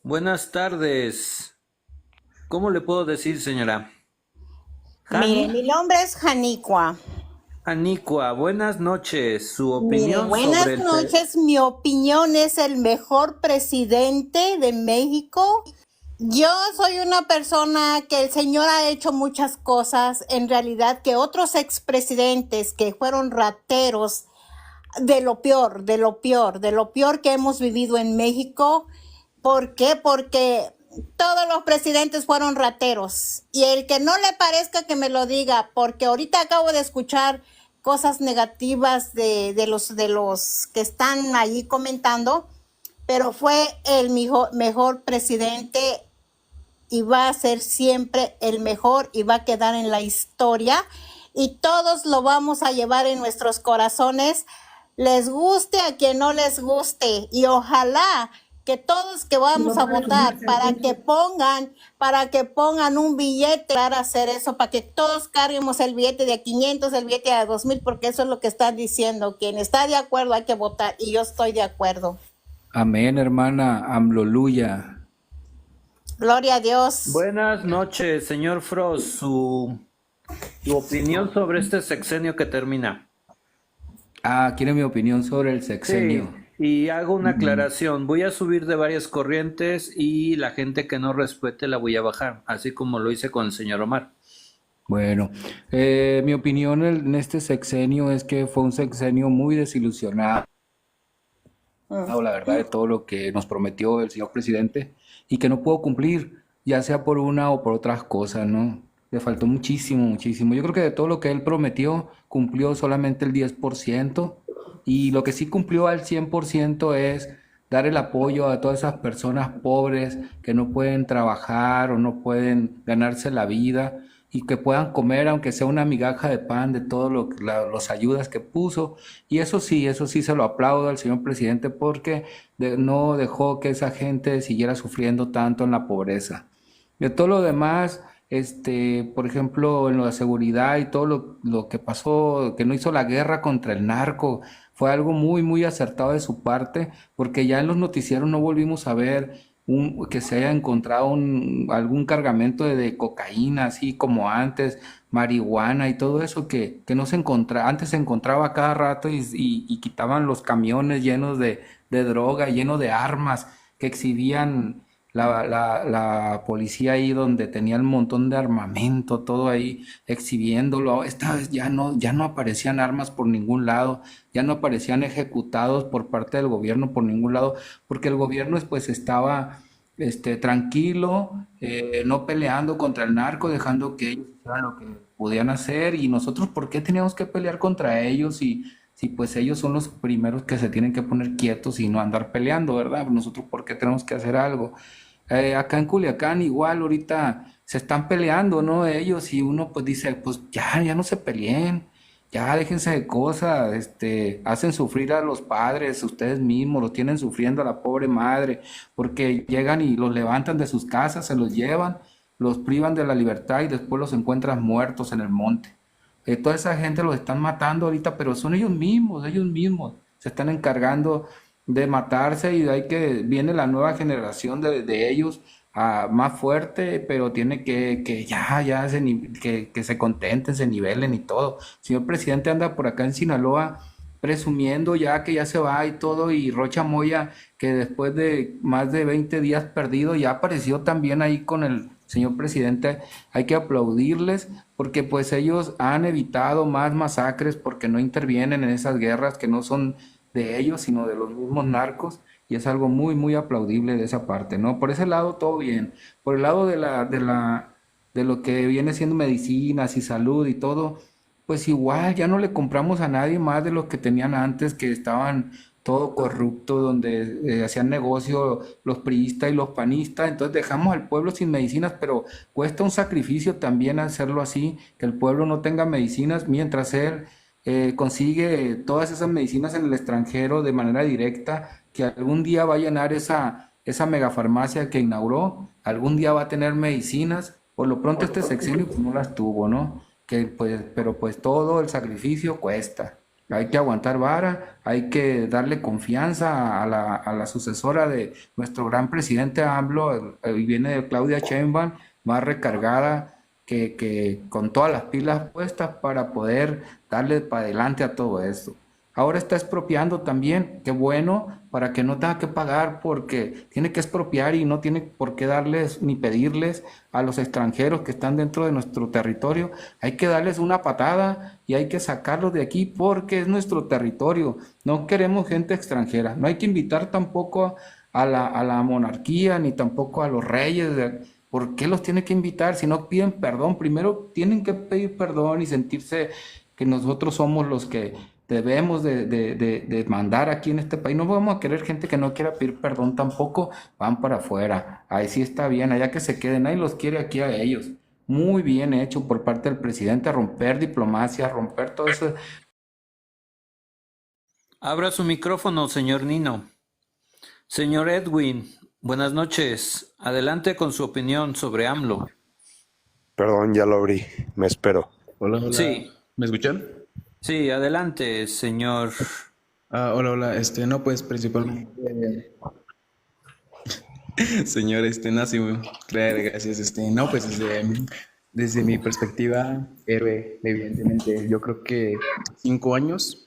Buenas tardes. ¿Cómo le puedo decir, señora? Mire, ¿Jani? mi nombre es Janicua. Anicua, buenas noches. Su Mire, opinión sobre buenas noches. Mi opinión es el mejor presidente de México. Yo soy una persona que el señor ha hecho muchas cosas, en realidad, que otros expresidentes que fueron rateros, de lo peor, de lo peor, de lo peor que hemos vivido en México. ¿Por qué? Porque todos los presidentes fueron rateros. Y el que no le parezca que me lo diga, porque ahorita acabo de escuchar cosas negativas de los que están ahí comentando, pero fue el mejor presidente y va a ser siempre el mejor y va a quedar en la historia y todos lo vamos a llevar en nuestros corazones, les guste a quien no les guste, y ojalá que todos que vamos a votar para que pongan un billete para hacer eso, para que todos carguemos el billete de 500, el billete de 2000, porque eso es lo que están diciendo. Quien está de acuerdo hay que votar y yo estoy de acuerdo. Amén, hermana, amloluya. Gloria a Dios. buenas noches, señor Frost. Su opinión sobre este sexenio que termina. ¿Quiere mi opinión sobre el Sí, sexenio? y hago una aclaración. Voy a subir de varias corrientes y la gente que no respete la voy a bajar, así como lo hice con el señor Omar. Bueno, mi opinión en este sexenio es que fue un sexenio muy desilusionado, la verdad, de todo lo que nos prometió el señor presidente y que no pudo cumplir, ya sea por una o por otras cosas, ¿no? Le faltó muchísimo, muchísimo. Yo creo que de todo lo que él prometió, cumplió solamente el 10% y lo que sí cumplió al 100% es dar el apoyo a todas esas personas pobres que no pueden trabajar o no pueden ganarse la vida y que puedan comer, aunque sea una migaja de pan, de todo las ayudas que puso. Y eso sí se lo aplaudo al señor presidente porque no dejó que esa gente siguiera sufriendo tanto en la pobreza. De todo lo demás, por ejemplo, en lo de seguridad y todo lo que pasó, que no hizo la guerra contra el narco, fue algo muy, muy acertado de su parte, porque ya en los noticieros no volvimos a ver que se haya encontrado algún cargamento de cocaína, así como antes, marihuana y todo eso que no se encontraba, antes se encontraba a cada rato y quitaban los camiones llenos de droga, llenos de armas que exhibían la policía ahí donde tenía un montón de armamento, todo ahí exhibiéndolo. Esta vez ya no aparecían armas por ningún lado, ya no aparecían ejecutados por parte del gobierno por ningún lado, porque el gobierno pues estaba tranquilo, no peleando contra el narco, dejando que ellos hicieran lo que podían hacer y nosotros, ¿por qué teníamos que pelear contra ellos? Si pues ellos son los primeros que se tienen que poner quietos y no andar peleando, ¿verdad? Nosotros, ¿por qué tenemos que hacer algo? Acá en Culiacán igual ahorita se están peleando, ¿no? Ellos y uno pues dice, pues ya no se peleen, ya déjense de cosas, hacen sufrir a los padres, ustedes mismos, los tienen sufriendo a la pobre madre, porque llegan y los levantan de sus casas, se los llevan, los privan de la libertad y después los encuentran muertos en el monte. Toda esa gente los están matando ahorita, pero son ellos mismos se están encargando de matarse y de ahí que viene la nueva generación de ellos más fuerte, pero tiene que ya que se contenten, se nivelen y todo. El señor presidente anda por acá en Sinaloa presumiendo ya que ya se va y todo, y Rocha Moya, que después de más de 20 días perdido, ya apareció también ahí con el señor presidente. Hay que aplaudirles porque pues ellos han evitado más masacres porque no intervienen en esas guerras que no son de ellos, sino de los mismos narcos, y es algo muy, muy aplaudible de esa parte, ¿no? Por ese lado todo bien. Por el lado de lo que viene siendo medicinas y salud y todo, pues igual ya no le compramos a nadie más de los que tenían antes, que estaban todo corrupto, donde hacían negocio los priistas y los panistas, entonces dejamos al pueblo sin medicinas, pero cuesta un sacrificio también hacerlo así, que el pueblo no tenga medicinas, mientras él consigue todas esas medicinas en el extranjero de manera directa, que algún día va a llenar esa megafarmacia que inauguró, algún día va a tener medicinas, por lo pronto este sexenio pues no las tuvo, ¿no? Pero pues todo el sacrificio cuesta. Hay que aguantar vara, hay que darle confianza a la sucesora de nuestro gran presidente AMLO, y viene de Claudia Sheinbaum, más recargada que con todas las pilas puestas para poder darle para adelante a todo esto. Ahora está expropiando también, qué bueno, para que no tenga que pagar porque tiene que expropiar y no tiene por qué darles ni pedirles a los extranjeros que están dentro de nuestro territorio. Hay que darles una patada y hay que sacarlos de aquí porque es nuestro territorio. No queremos gente extranjera. No hay que invitar tampoco a la monarquía ni tampoco a los reyes. ¿Por qué los tiene que invitar si no piden perdón? Primero tienen que pedir perdón y sentirse que nosotros somos los que debemos de mandar aquí en este país. No vamos a querer gente que no quiera pedir perdón tampoco, van para afuera. Ahí sí está bien, allá que se queden, ahí los quiere aquí a ellos. Muy bien hecho por parte del presidente, romper diplomacia, romper todo eso. Abra su micrófono, señor Nino. Señor Edwin, buenas noches. Adelante con su opinión sobre AMLO. Perdón, ya lo abrí. Me espero. Hola, hola. Sí, ¿Me escuchan? sí, adelante, señor. Hola, hola. No, pues principalmente, señor, no, sí, claro, gracias. No, pues desde mi perspectiva, héroe, evidentemente, yo creo que 5 años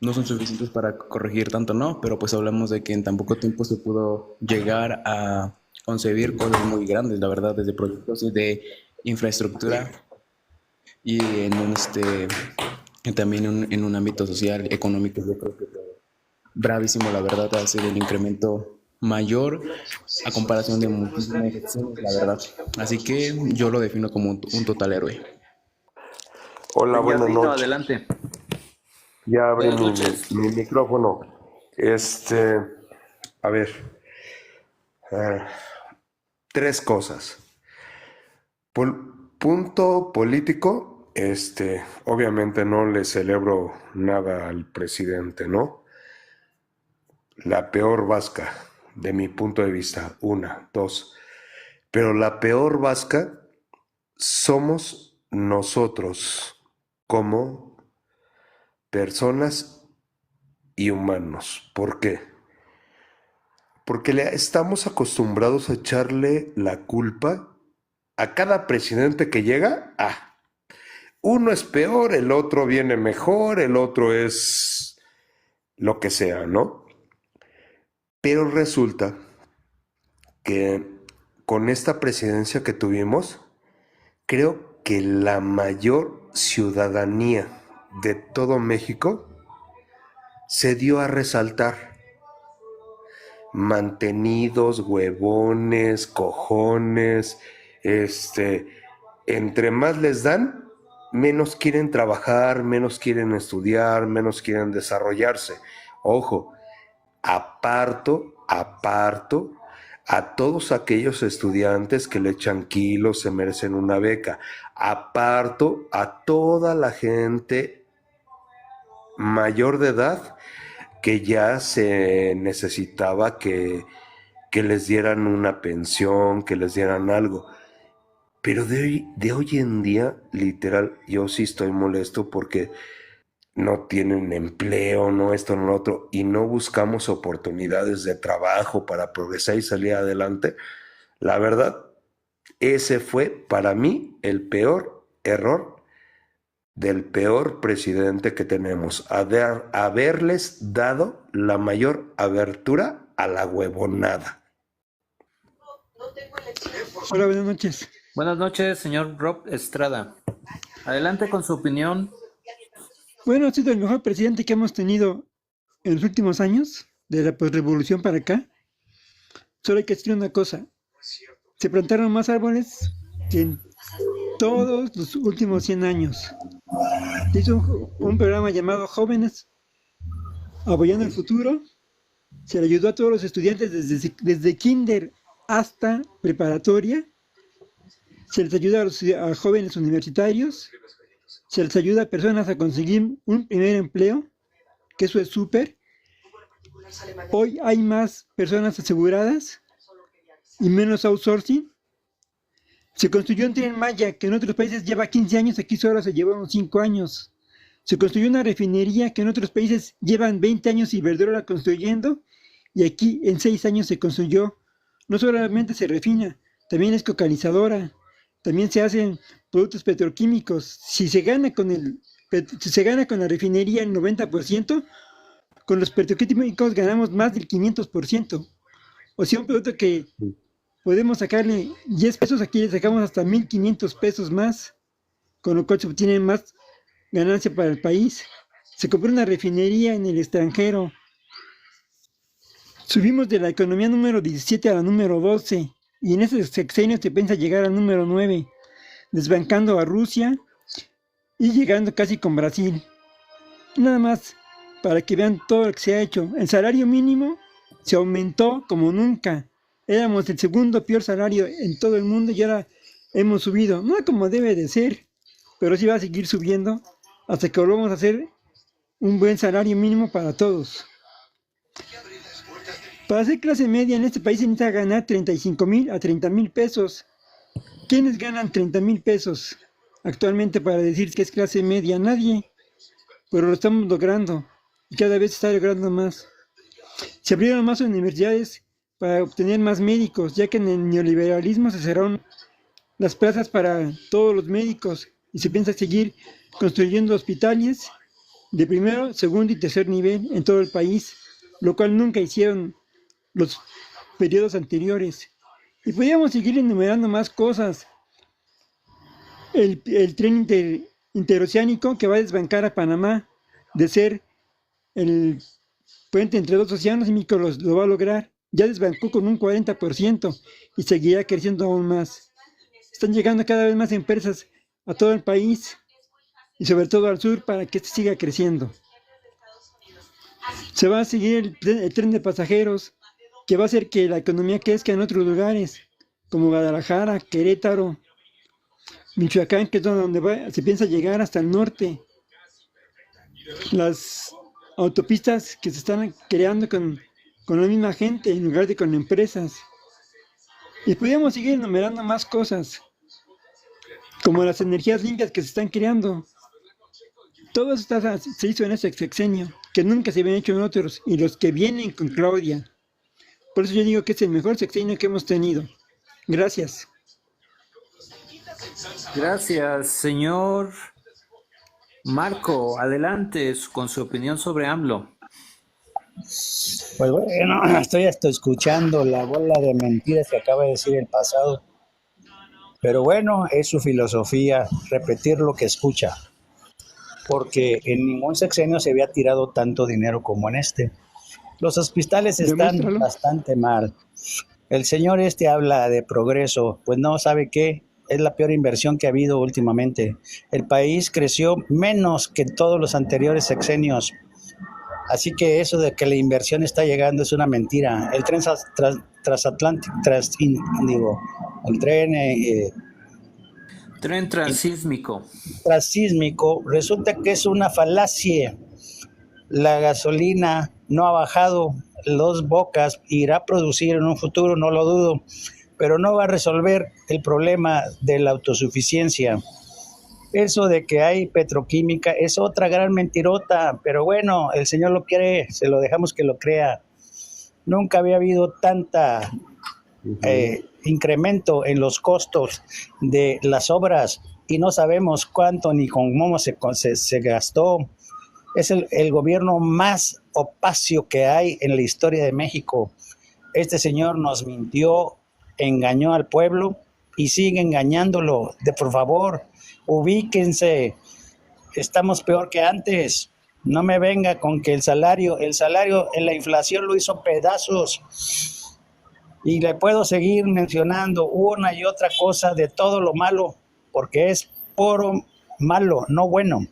no son suficientes para corregir tanto, ¿no? Pero pues hablamos de que en tan poco tiempo se pudo llegar a concebir cosas muy grandes, la verdad, desde proyectos de infraestructura y también en un ámbito social, económico. Yo creo que fue bravísimo, la verdad, hacer el incremento mayor a comparación de muchísimas elecciones, la verdad. Así que yo lo defino como un total héroe. Hola, Señor buenas Nino, noches. adelante. Ya abrí Buenas noches. mi micrófono. A ver, eh, tres cosas. Punto político, obviamente no le celebro nada al presidente, ¿no? La peor vasca, de mi punto de vista, una, dos. Pero la peor vasca somos nosotros como personas y humanos. ¿Por qué? Porque estamos acostumbrados a echarle la culpa a cada presidente que llega. Uno es peor, el otro viene mejor, el otro es lo que sea, ¿no? Pero resulta que con esta presidencia que tuvimos, creo que la mayor ciudadanía de todo México se dio a resaltar. Mantenidos, huevones, cojones, entre más les dan, menos quieren trabajar, menos quieren estudiar, menos quieren desarrollarse. Ojo, aparto a todos aquellos estudiantes que le echan kilos, se merecen una beca. Aparto a toda la gente mayor de edad que ya se necesitaba que les dieran una pensión, que les dieran algo. Pero de hoy en día, literal, yo sí estoy molesto porque no tienen empleo, no esto, no lo otro, y no buscamos oportunidades de trabajo para progresar y salir adelante. La verdad, ese fue para mí el peor error del peor presidente que tenemos, haberles dado la mayor abertura a la huevonada. Hola, buenas noches. Buenas noches, señor Rob Estrada. Adelante con su opinión. Bueno, ha sido el mejor presidente que hemos tenido en los últimos años, de la posrevolución para acá. Solo hay que decir una cosa: se plantaron más árboles que en todos los últimos 100 años. Se hizo un programa llamado Jóvenes Apoyando el Futuro. Se le ayudó a todos los estudiantes desde kinder hasta preparatoria. Se les ayuda a jóvenes universitarios. Se les ayuda a personas a conseguir un primer empleo, que eso es súper. Hoy hay más personas aseguradas y menos outsourcing. Se construyó un tren Maya que en otros países lleva 15 años, aquí solo se llevó unos 5 años. Se construyó una refinería que en otros países llevan 20 años Iberdrola construyendo y aquí en 6 años se construyó. No solamente se refina, también es cocalizadora, también se hacen productos petroquímicos. Si se gana con la refinería el 90%, con los petroquímicos ganamos más del 500%. O sea, un producto que podemos sacarle 10 pesos, aquí le sacamos hasta 1,500 pesos más, con lo cual se obtiene más ganancia para el país. Se compró una refinería en el extranjero. Subimos de la economía número 17 a la número 12 y en ese sexenio se piensa llegar al número 9, desbancando a Rusia y llegando casi con Brasil. Nada más para que vean todo lo que se ha hecho. El salario mínimo se aumentó como nunca. Éramos el segundo peor salario en todo el mundo y ahora hemos subido. No como debe de ser, pero sí va a seguir subiendo hasta que volvamos a hacer un buen salario mínimo para todos. Para ser clase media en este país se necesita ganar 35,000 a 30,000 pesos. ¿Quiénes ganan 30,000 pesos actualmente para decir que es clase media? Nadie. Pero lo estamos logrando y cada vez se está logrando más. Se abrieron más universidades para obtener más médicos, ya que en el neoliberalismo se cerraron las plazas para todos los médicos y se piensa seguir construyendo hospitales de primero, segundo y tercer nivel en todo el país, lo cual nunca hicieron los periodos anteriores. Y podríamos seguir enumerando más cosas. El tren interoceánico que va a desbancar a Panamá de ser el puente entre dos océanos y México lo va a lograr. Ya desbancó con un 40% y seguirá creciendo aún más. Están llegando cada vez más empresas a todo el país y sobre todo al sur para que este siga creciendo. Se va a seguir el tren de pasajeros que va a hacer que la economía crezca en otros lugares como Guadalajara, Querétaro, Michoacán, que es donde se piensa llegar hasta el norte. Las autopistas que se están creando con la misma gente en lugar de con empresas. Y podríamos seguir enumerando más cosas, como las energías limpias que se están creando. Todo eso se hizo en ese sexenio, que nunca se habían hecho en otros, y los que vienen con Claudia. Por eso yo digo que es el mejor sexenio que hemos tenido. Gracias. Gracias, señor Marco. Adelante con su opinión sobre AMLO. Pues bueno, estoy hasta escuchando la bola de mentiras que acaba de decir el pasado. Pero bueno, es su filosofía repetir lo que escucha. Porque en ningún sexenio se había tirado tanto dinero como en este. Los hospitales están Demuéstralo. bastante mal. El señor habla de progreso. Pues no, ¿sabe qué? Es la peor inversión que ha habido últimamente. El país creció menos que todos los anteriores sexenios. Así que eso de que la inversión está llegando es una mentira. El tren transatlántico, el Tren transísmico. transísmico, resulta que es una falacia. La gasolina no ha bajado, Dos Bocas irá a producir en un futuro, no lo dudo, pero no va a resolver el problema de la autosuficiencia. Eso de que hay petroquímica es otra gran mentirota, pero bueno, el señor lo quiere, se lo dejamos que lo crea. Nunca había habido tanta incremento en los costos de las obras y no sabemos cuánto ni cómo se gastó. Es el gobierno más opacio que hay en la historia de México. Este señor nos mintió, engañó al pueblo y sigue engañándolo. Por favor, ubíquense. Estamos peor que antes. No me venga con que el salario en la inflación lo hizo pedazos. Y le puedo seguir mencionando una y otra cosa de todo lo malo, porque es puro malo, no bueno.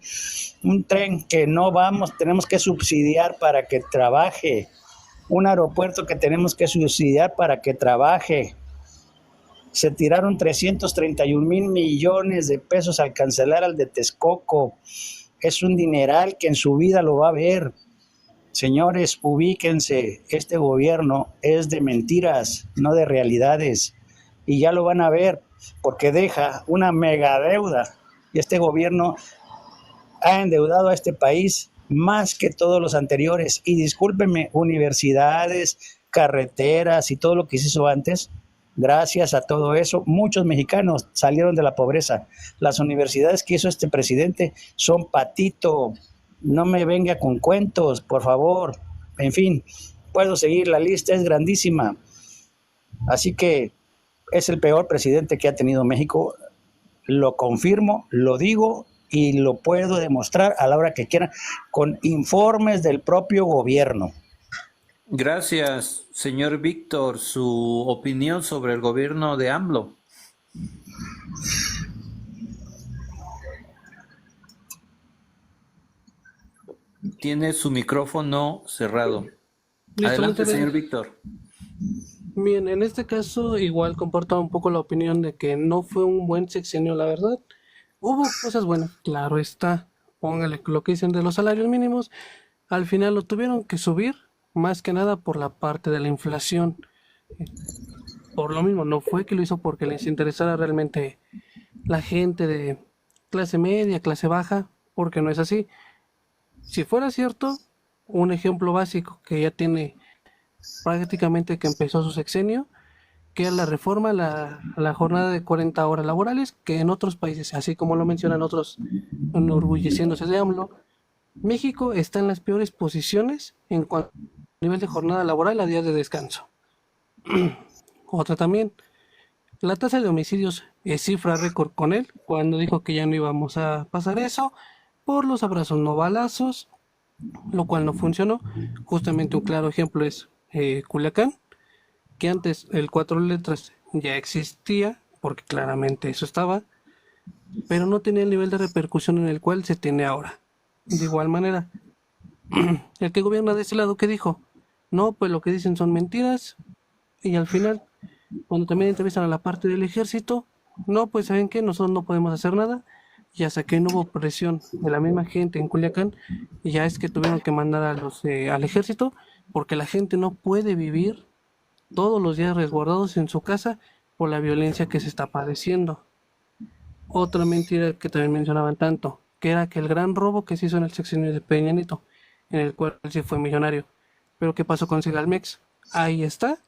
Un tren que no tenemos que subsidiar para que trabaje. Un aeropuerto que tenemos que subsidiar para que trabaje. Se tiraron 331,000 millones de pesos al cancelar al de Texcoco. Es un dineral que en su vida lo va a ver. Señores, ubíquense. Este gobierno es de mentiras, no de realidades. Y ya lo van a ver, porque deja una mega deuda. Y este gobierno ha endeudado a este país más que todos los anteriores. Y discúlpenme, universidades, carreteras y todo lo que se hizo antes, gracias a todo eso, muchos mexicanos salieron de la pobreza. Las universidades que hizo este presidente son patito. No me venga con cuentos, por favor. En fin, puedo seguir, la lista es grandísima. Así que es el peor presidente que ha tenido México. Lo confirmo, lo digo y lo puedo demostrar a la hora que quieran con informes del propio gobierno. Gracias, señor Víctor. Su opinión sobre el gobierno de AMLO. Tiene su micrófono cerrado. Listo, Adelante, muchas señor gracias. Víctor. Bien, en este caso igual comparto un poco la opinión de que no fue un buen sexenio, la verdad. Hubo cosas buenas, claro está. Póngale lo que dicen de los salarios mínimos. Al final lo tuvieron que subir, más que nada por la parte de la inflación. Por lo mismo, no fue que lo hizo porque les interesara realmente la gente de clase media, clase baja, porque no es así. Si fuera cierto, un ejemplo básico que ya tiene prácticamente que empezó su sexenio, que es la reforma a la jornada de 40 horas laborales, que en otros países, así como lo mencionan otros enorgulleciéndose de AMLO, México está en las peores posiciones en cuanto a nivel de jornada laboral a días de descanso. Otra también, la tasa de homicidios es cifra récord con él, cuando dijo que ya no íbamos a pasar eso, por los abrazos no balazos, lo cual no funcionó. Justamente un claro ejemplo es Culiacán, que antes el 4 letras ya existía, porque claramente eso estaba, pero no tenía el nivel de repercusión en el cual se tiene ahora. De igual manera, el que gobierna de ese lado, ¿qué dijo? No, pues lo que dicen son mentiras, y al final, cuando también entrevistan a la parte del ejército, no, pues ¿saben qué? Nosotros no podemos hacer nada, y hasta que no hubo presión de la misma gente en Culiacán, ya es que tuvieron que mandar a al ejército, porque la gente no puede vivir todos los días resguardados en su casa por la violencia que se está padeciendo. Otra mentira que también mencionaban tanto, que era que el gran robo que se hizo en el sexenio de Peña Nieto, en el cual sí fue millonario. Pero ¿qué pasó con Segalmex? Ahí está,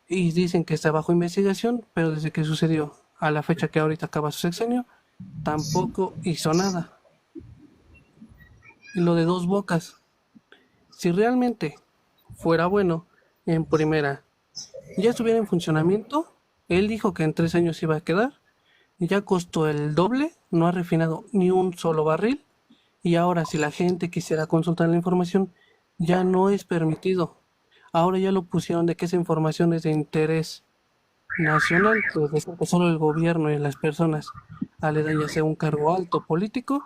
y dicen que está bajo investigación, pero desde que sucedió a la fecha que ahorita acaba su sexenio, tampoco hizo nada. Y lo de Dos Bocas, si realmente fuera bueno, en primera, ya estuviera en funcionamiento, él dijo que en 3 años iba a quedar, ya costó el doble, no ha refinado ni un solo barril, y ahora si la gente quisiera consultar la información, ya no es permitido. Ahora ya lo pusieron de que esa información es de interés nacional, pues de que solo el gobierno y las personas aledañas a un cargo alto político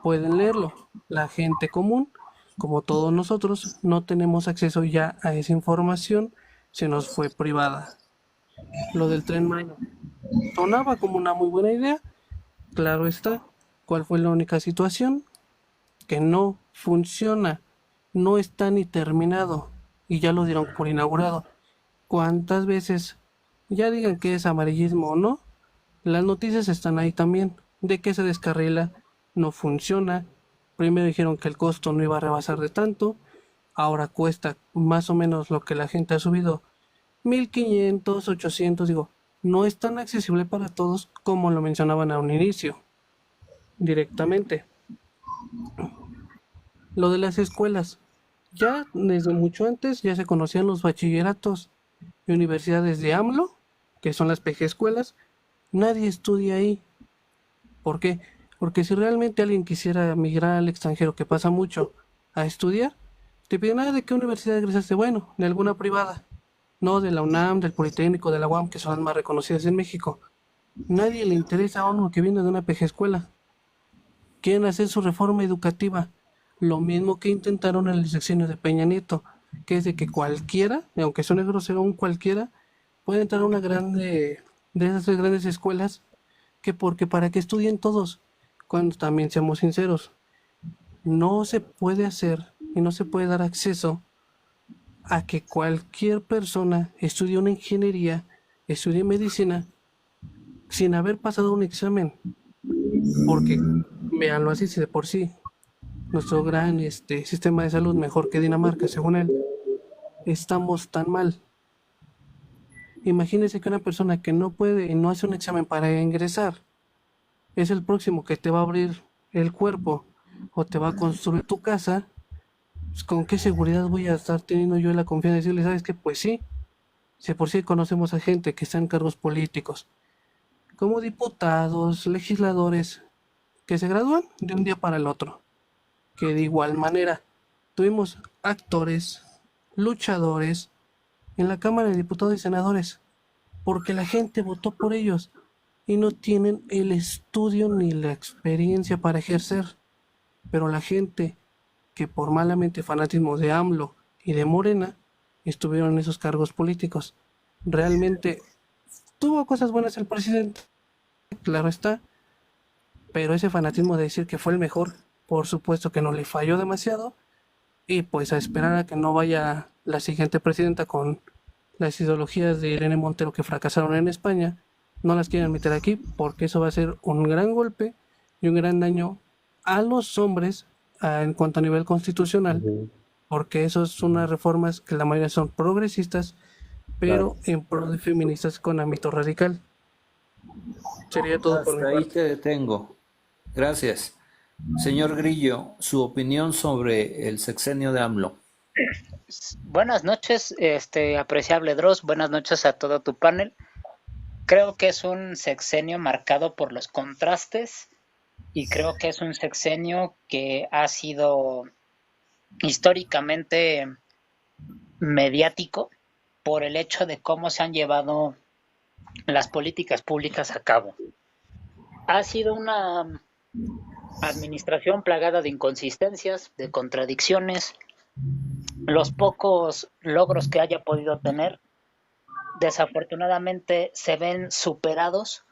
pueden leerlo. La gente común, como todos nosotros, no tenemos acceso ya a esa información, se nos fue privada. Lo del Tren Maya sonaba como una muy buena idea, claro está. ¿Cuál fue la única situación? Que no funciona, no está ni terminado y ya lo dieron por inaugurado. ¿Cuántas veces? Ya digan que es amarillismo o no, las noticias están ahí también, de que se descarrila, no funciona. Primero dijeron que el costo no iba a rebasar de tanto, ahora cuesta más o menos lo que la gente ha subido, 1500, 800, digo, no es tan accesible para todos como lo mencionaban a un inicio, directamente. Lo de las escuelas, ya desde mucho antes ya se conocían los bachilleratos y universidades de AMLO, que son las PG escuelas, nadie estudia ahí. ¿Por qué? Porque si realmente alguien quisiera migrar al extranjero, que pasa mucho, a estudiar, te piden nada de qué universidad egresaste, bueno, de alguna privada, no de la UNAM, del Politécnico, de la UAM, que son las más reconocidas en México. Nadie le interesa a uno que viene de una PG escuela. Quieren hacer su reforma educativa, lo mismo que intentaron en el sexenio de Peña Nieto, que es de que cualquiera, aunque suene grosero, un cualquiera, puede entrar a una de esas 3 grandes escuelas, que porque para que estudien todos, cuando también seamos sinceros, no se puede hacer y no se puede dar acceso a que cualquier persona estudie una ingeniería, estudie medicina, sin haber pasado un examen. Porque, véanlo así, si de por sí nuestro gran sistema de salud mejor que Dinamarca, según él, estamos tan mal. Imagínese que una persona que no puede y no hace un examen para ingresar es el próximo que te va a abrir el cuerpo o te va a construir tu casa. Pues, ¿con qué seguridad voy a estar teniendo yo la confianza de decirle, sabes que pues sí, si por sí conocemos a gente que está en cargos políticos, como diputados, legisladores, que se gradúan de un día para el otro, que de igual manera tuvimos actores, luchadores en la Cámara de Diputados y Senadores, porque la gente votó por ellos y no tienen el estudio ni la experiencia para ejercer, pero la gente que por malamente fanatismo de AMLO y de Morena estuvieron en esos cargos políticos. Realmente tuvo cosas buenas el presidente, claro está, pero ese fanatismo de decir que fue el mejor, por supuesto que no, le falló demasiado, y pues a esperar a que no vaya la siguiente presidenta con las ideologías de Irene Montero que fracasaron en España, no las quieren meter aquí porque eso va a ser un gran golpe y un gran daño a los hombres en cuanto a nivel constitucional, porque eso es unas reformas que la mayoría son progresistas, pero en pro de feministas con ámbito radical. Sería todo por mi Hasta ahí parte. te detengo. Gracias. Señor Grillo, su opinión sobre el sexenio de AMLO. Buenas noches, apreciable Dross. Buenas noches a todo tu panel. Creo que es un sexenio marcado por los contrastes y creo que es un sexenio que ha sido históricamente mediático por el hecho de cómo se han llevado las políticas públicas a cabo. Ha sido una administración plagada de inconsistencias, de contradicciones. Los pocos logros que haya podido tener, desafortunadamente, se ven superados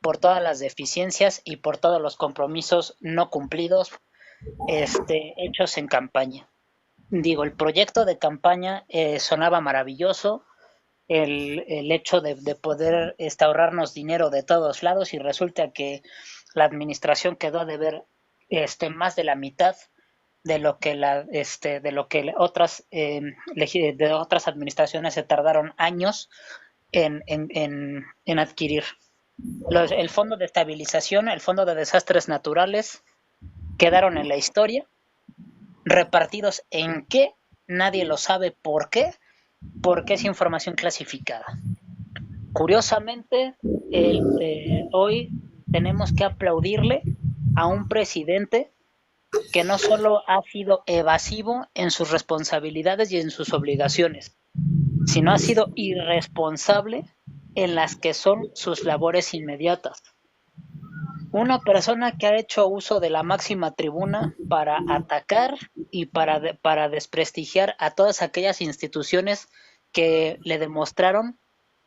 por todas las deficiencias y por todos los compromisos no cumplidos, hechos en campaña. Digo, el proyecto de campaña sonaba maravilloso, el hecho de poder ahorrarnos dinero de todos lados, y resulta que la administración quedó a deber más de la mitad de lo que otras de otras administraciones se tardaron años en adquirir. El Fondo de Estabilización, el Fondo de Desastres Naturales quedaron en la historia, repartidos en qué, nadie lo sabe por qué, porque es información clasificada. Curiosamente, hoy tenemos que aplaudirle a un presidente que no solo ha sido evasivo en sus responsabilidades y en sus obligaciones, sino ha sido irresponsable en las que son sus labores inmediatas. Una persona que ha hecho uso de la máxima tribuna para atacar y para desprestigiar a todas aquellas instituciones que le demostraron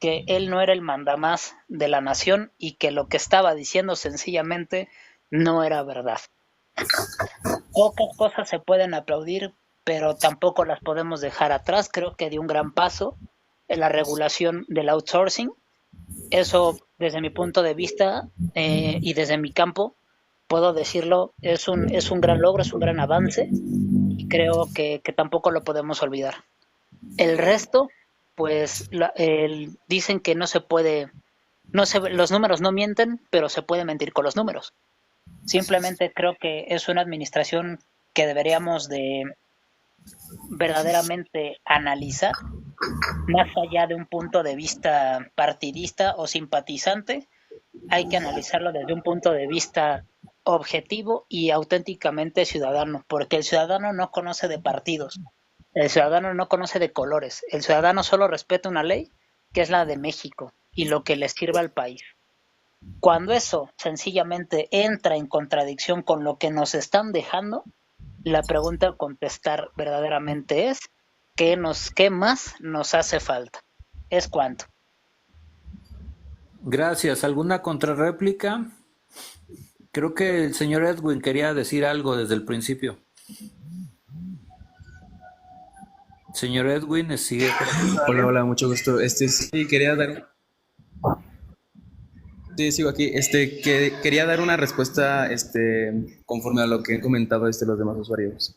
que él no era el mandamás de la nación y que lo que estaba diciendo sencillamente no era verdad. Pocas cosas se pueden aplaudir, pero tampoco las podemos dejar atrás. Creo que dio un gran paso en la regulación del outsourcing. Eso, desde mi punto de vista y desde mi campo, puedo decirlo, es un gran logro, es un gran avance, y creo que tampoco lo podemos olvidar. El resto, pues dicen que no se puede, los números no mienten, pero se puede mentir con los números. Simplemente creo que es una administración que deberíamos de verdaderamente analizar, más allá de un punto de vista partidista o simpatizante. Hay que analizarlo desde un punto de vista objetivo y auténticamente ciudadano, porque el ciudadano no conoce de partidos, el ciudadano no conoce de colores, el ciudadano solo respeta una ley, que es la de México, y lo que le sirva al país. Cuando eso sencillamente entra en contradicción con lo que nos están dejando, la pregunta a contestar verdaderamente es ¿qué más nos hace falta? ¿Es cuánto? Gracias. ¿Alguna contrarréplica? Creo que el señor Edwin quería decir algo desde el principio. Señor Edwin, sigue. Hola, hola, mucho gusto. Sí, quería dar Sí, sigo aquí. Que quería dar una respuesta, conforme a lo que han comentado, los demás usuarios.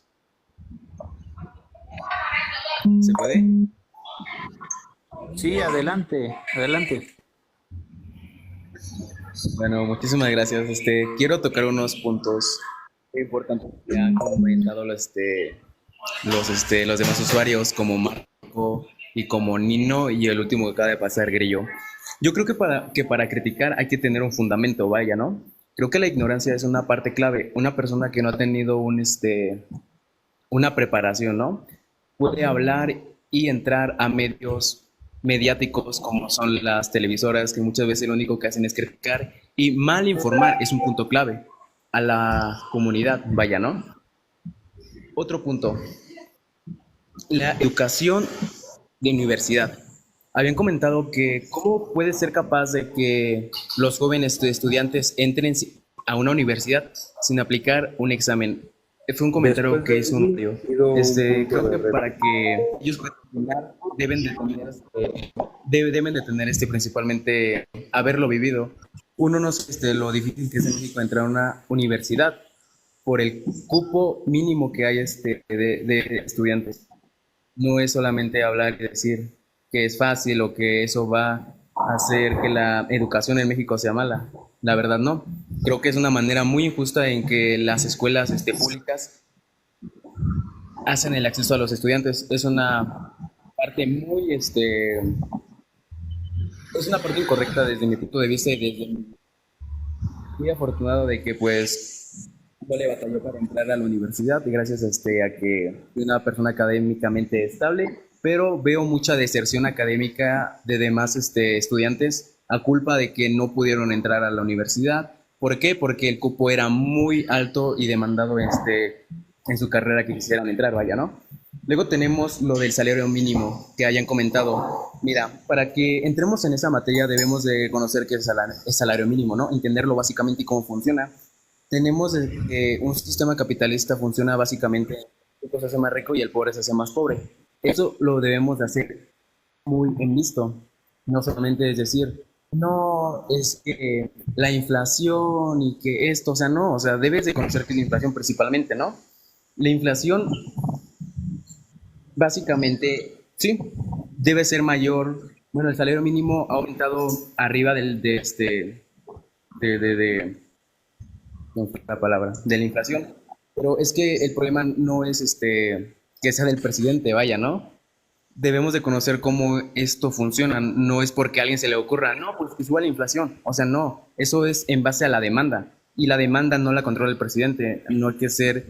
¿Se puede? Sí, adelante, adelante. Bueno, muchísimas gracias. Quiero tocar unos puntos muy importantes que han comentado los demás usuarios, como Marco y como Nino, y el último que acaba de pasar, Grillo. Yo creo que para criticar hay que tener un fundamento, vaya, ¿no? Creo que la ignorancia es una parte clave. Una persona que no ha tenido una preparación, ¿no? Puede hablar y entrar a medios mediáticos como son las televisoras, que muchas veces lo único que hacen es criticar y mal informar. Es un punto clave a la comunidad, vaya, ¿no? Otro punto, la educación de universidad. Habían comentado que cómo puede ser capaz de que los jóvenes estudiantes entren a una universidad sin aplicar un examen. Fue un comentario Después que de hizo mí, un tío. pido un punto Creo que de para que ellos puedan funcionar, deben de tener principalmente haberlo vivido. Uno no sabe lo difícil que es en México entrar a una universidad por el cupo mínimo que hay de estudiantes. No es solamente hablar y decir que es fácil o que eso va a hacer que la educación en México sea mala. La verdad no. Creo que es una manera muy injusta en que las escuelas públicas hacen el acceso a los estudiantes. Es una parte es una parte incorrecta desde mi punto de vista, y desde muy afortunado de que pues yo le batalló para entrar a la universidad, y gracias a que soy una persona académicamente estable, pero veo mucha deserción académica de demás estudiantes a culpa de que no pudieron entrar a la universidad. ¿Por qué? Porque el cupo era muy alto y demandado en su carrera que quisieran entrar, vaya, ¿no? Luego tenemos lo del salario mínimo que hayan comentado. Mira, para que entremos en esa materia debemos de conocer qué es el salario mínimo, ¿no? Entenderlo básicamente y cómo funciona. Tenemos un sistema capitalista, funciona básicamente, el rico se hace más rico y el pobre se hace más pobre. Eso lo debemos de hacer muy en visto. No solamente es decir, no, es que la inflación y que esto, o sea, no, o sea, debes de conocer qué es la inflación principalmente, ¿no? La inflación básicamente, sí, debe ser mayor. Bueno, el salario mínimo ha aumentado arriba de no sé la palabra, de la inflación. Pero es que el problema no es que sea del presidente, vaya, ¿no? Debemos de conocer cómo esto funciona. No es porque a alguien se le ocurra, no, pues que suba la inflación. O sea, no, eso es en base a la demanda. Y la demanda no la controla el presidente. No hay que ser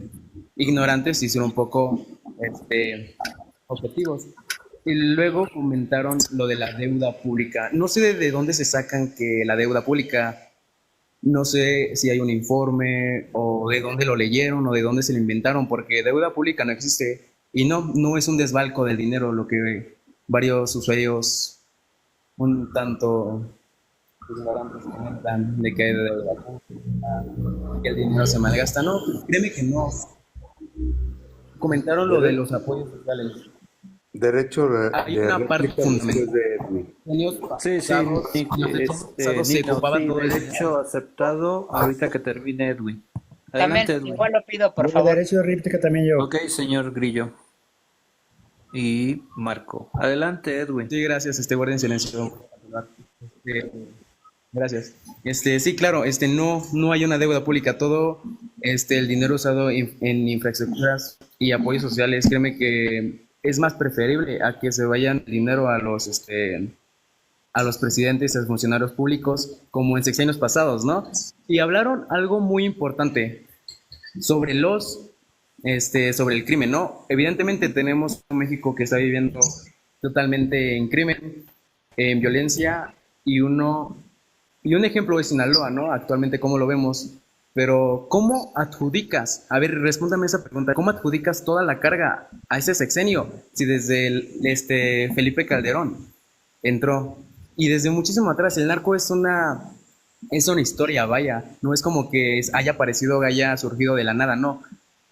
ignorantes y ser un poco objetivos. Y luego comentaron lo de la deuda pública. No sé de dónde se sacan que la deuda pública, no sé si hay un informe o de dónde lo leyeron o de dónde se lo inventaron, porque deuda pública no existe. Y no es un desbalco del dinero, lo que varios usuarios un tanto ignorantes comentan de que hay deuda pública, que el dinero se malgasta. No, créeme que no. Comentaron lo de los apoyos sociales. Derecho Hay de una parte réplica fundamental. después de Edwin. Años Sí, sí, pasados, se Nino, ocupaba sí, todo ese. derecho aceptado ahorita que termine Edwin. También, Adelante, Edwin. igual lo pido, por Bueno, favor. derecho de réplica también yo. Ok, señor Grillo. Y Marco. Adelante, Edwin. Sí, gracias, guardia silencio. Este, gracias. Sí, claro, no hay una deuda pública, todo el dinero usado en infraestructuras y apoyos sociales, créeme que es más preferible a que se vayan el dinero a los presidentes, a los funcionarios públicos, como en sexenios pasados, ¿no? Y hablaron algo muy importante sobre sobre el crimen, ¿no? Evidentemente tenemos un México que está viviendo totalmente en crimen, en violencia, y un ejemplo es Sinaloa, ¿no? Actualmente, ¿cómo lo vemos? Pero, ¿cómo adjudicas? A ver, respóndame esa pregunta. ¿Cómo adjudicas toda la carga a ese sexenio? Si desde Felipe Calderón entró, y desde muchísimo atrás, el narco es una historia, vaya. No es como que haya aparecido, haya surgido de la nada, no.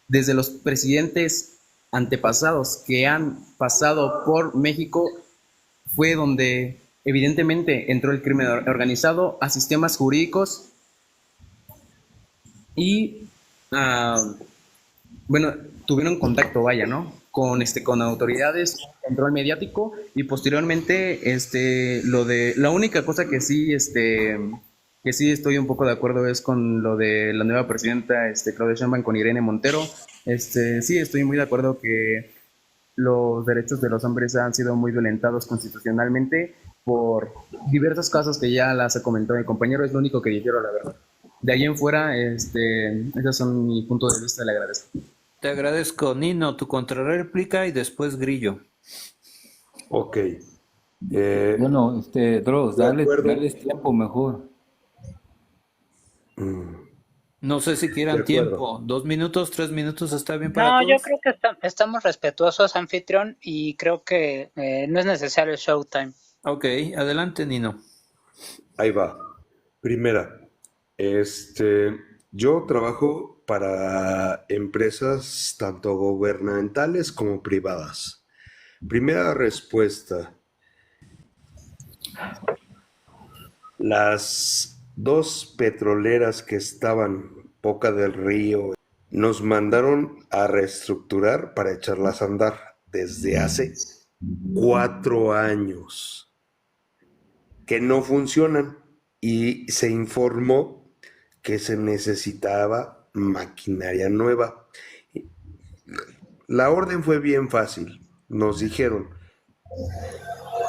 Desde los presidentes antepasados que han pasado por México fue donde evidentemente entró el crimen organizado a sistemas jurídicos y, bueno, tuvieron contacto, vaya, ¿no? Con autoridades, control mediático y posteriormente, la única cosa que sí estoy un poco de acuerdo es con lo de la nueva presidenta, Claudia Sheinbaum con Irene Montero. Sí, estoy muy de acuerdo que los derechos de los hombres han sido muy violentados constitucionalmente por diversos casos que ya las comentó mi compañero, es lo único que dijeron, la verdad. De ahí en fuera, esos son mis puntos de vista, le agradezco. Te agradezco, Nino, tu contrarréplica y después Grillo. Ok. Bueno, Dross, de acuerdo. dales tiempo mejor. No sé si De quieran acuerdo. tiempo. 2 minutos, 3 minutos, ¿está bien para No, todos? yo creo que estamos respetuosos, anfitrión, y creo que no es necesario el showtime. Ok, adelante, Nino. Ahí va. Primera, yo trabajo para empresas tanto gubernamentales como privadas. Primera respuesta. Las dos petroleras que estaban Boca del Río nos mandaron a reestructurar para echarlas a andar desde hace 4 años que no funcionan y se informó que se necesitaba maquinaria nueva. La orden fue bien fácil. Nos dijeron,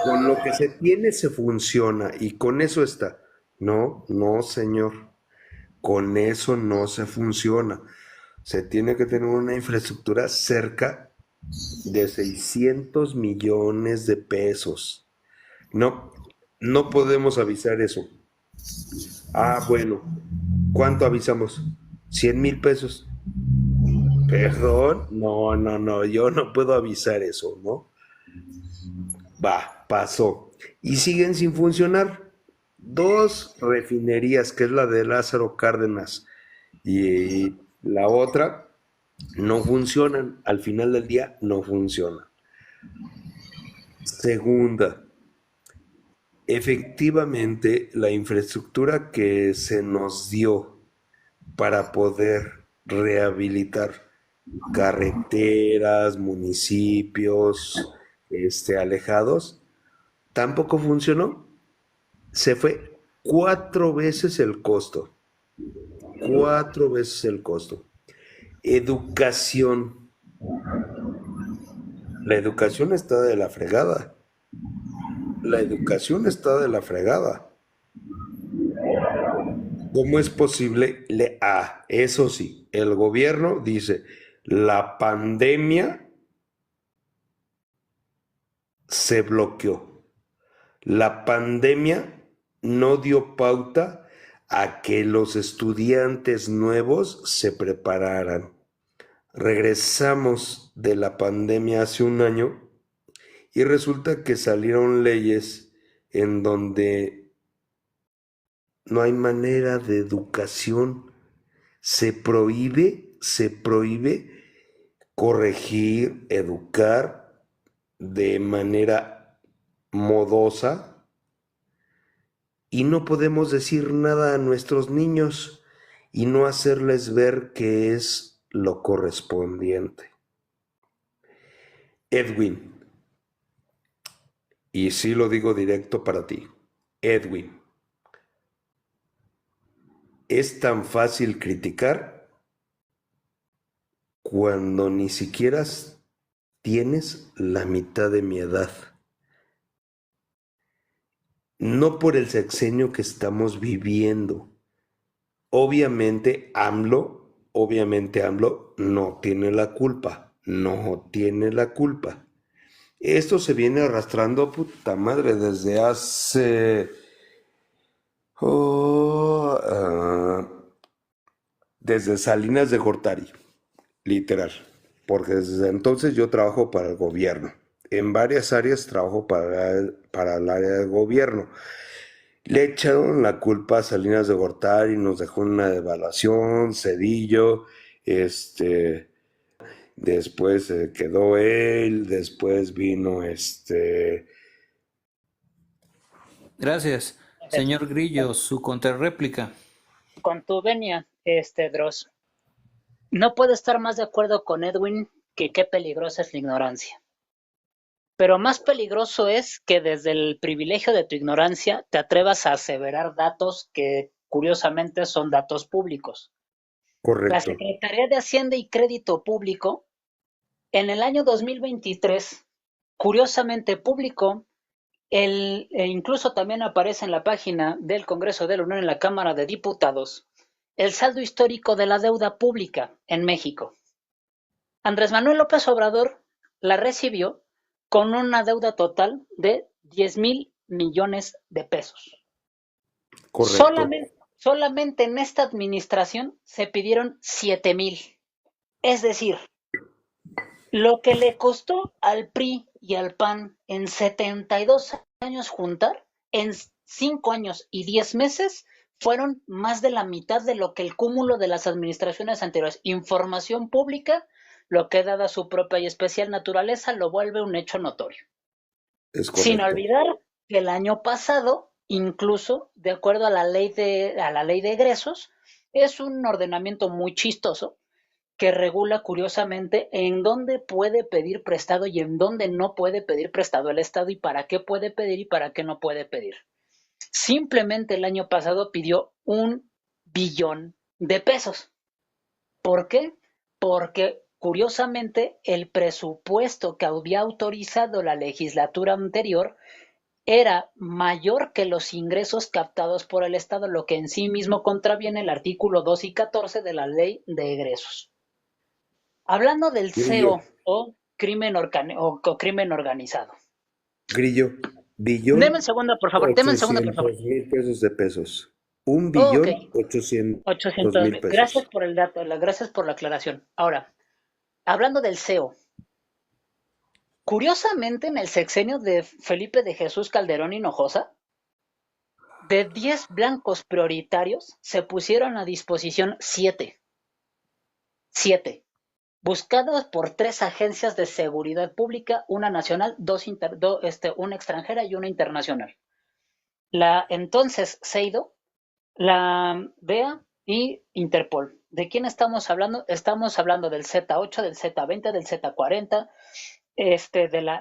con lo que se tiene se funciona y con eso está. No, no, señor. Con eso no se funciona. Se tiene que tener una infraestructura cerca de 600 millones de pesos. No, no podemos avisar eso. Ah, bueno. ¿Cuánto avisamos? 100,000 pesos. ¿Perdón? No, no, no. Yo no puedo avisar eso, ¿no? Va, pasó. Y siguen sin funcionar. 2 refinerías, que es la de Lázaro Cárdenas y la otra, no funcionan. Al final del día, no funcionan. Segunda, efectivamente, la infraestructura que se nos dio para poder rehabilitar carreteras, municipios, alejados, tampoco funcionó. Se fue 4 veces el costo. 4 veces el costo. Educación. La educación está de la fregada. La educación está de la fregada. ¿Cómo es posible? Eso sí, el gobierno dice, la pandemia se bloqueó. La pandemia no dio pauta a que los estudiantes nuevos se prepararan. Regresamos de la pandemia hace un año y resulta que salieron leyes en donde no hay manera de educación. Se prohíbe corregir, educar de manera modosa y no podemos decir nada a nuestros niños y no hacerles ver qué es lo correspondiente. Edwin, y sí lo digo directo para ti, Edwin, es tan fácil criticar cuando ni siquiera tienes la mitad de mi edad. No por el sexenio que estamos viviendo. Obviamente AMLO no tiene la culpa. No tiene la culpa. Esto se viene arrastrando, puta madre, desde hace... desde Salinas de Gortari, literal. Porque desde entonces yo trabajo para el gobierno. En varias áreas trabajo para el área del gobierno. Le echaron la culpa a Salinas de Gortari, nos dejó una devaluación, Cedillo, después quedó él, después vino Gracias. Señor Grillo, su contrarréplica. Con tu venia, Dross, no puedo estar más de acuerdo con Edwin que qué peligrosa es la ignorancia. Pero más peligroso es que desde el privilegio de tu ignorancia te atrevas a aseverar datos que curiosamente son datos públicos. La Correcto. Secretaría de Hacienda y Crédito Público en el año 2023 curiosamente publicó incluso también aparece en la página del Congreso de la Unión en la Cámara de Diputados el saldo histórico de la deuda pública en México. Andrés Manuel López Obrador la recibió con una deuda total de 10,000 millones de pesos. Correcto. Solamente en esta administración se pidieron 7,000. Es decir, lo que le costó al PRI y al PAN en 72 años juntar, en 5 años y 10 meses, fueron más de la mitad de lo que el cúmulo de las administraciones anteriores. Información pública, lo que dada su propia y especial naturaleza, lo vuelve un hecho notorio. Es Sin correcto. olvidar que el año pasado, incluso de acuerdo a la ley de egresos, es un ordenamiento muy chistoso que regula curiosamente en dónde puede pedir prestado y en dónde no puede pedir prestado el Estado y para qué puede pedir y para qué no puede pedir. Simplemente el año pasado pidió 1,000,000,000 de pesos. ¿Por qué? Porque curiosamente el presupuesto que había autorizado la legislatura anterior era mayor que los ingresos captados por el Estado, lo que en sí mismo contraviene el artículo 2 y 14 de la Ley de Egresos. Hablando del Grillo, CEO o crimen organizado. Grillo, Deme un segundo, por favor. 1,800,000 pesos de pesos. Ok, 1,800,000 800,000. Gracias pesos. por el dato, gracias por la aclaración. Ahora, hablando del CEO. Curiosamente, en el sexenio de Felipe de Jesús Calderón Hinojosa, de 10 blancos prioritarios, se pusieron a disposición 7. 7. Buscados por 3 agencias de seguridad pública, una nacional, una extranjera y una internacional. La entonces CEIDO, la DEA y Interpol. ¿De quién estamos hablando? Estamos hablando del Z8, del Z20, del Z40,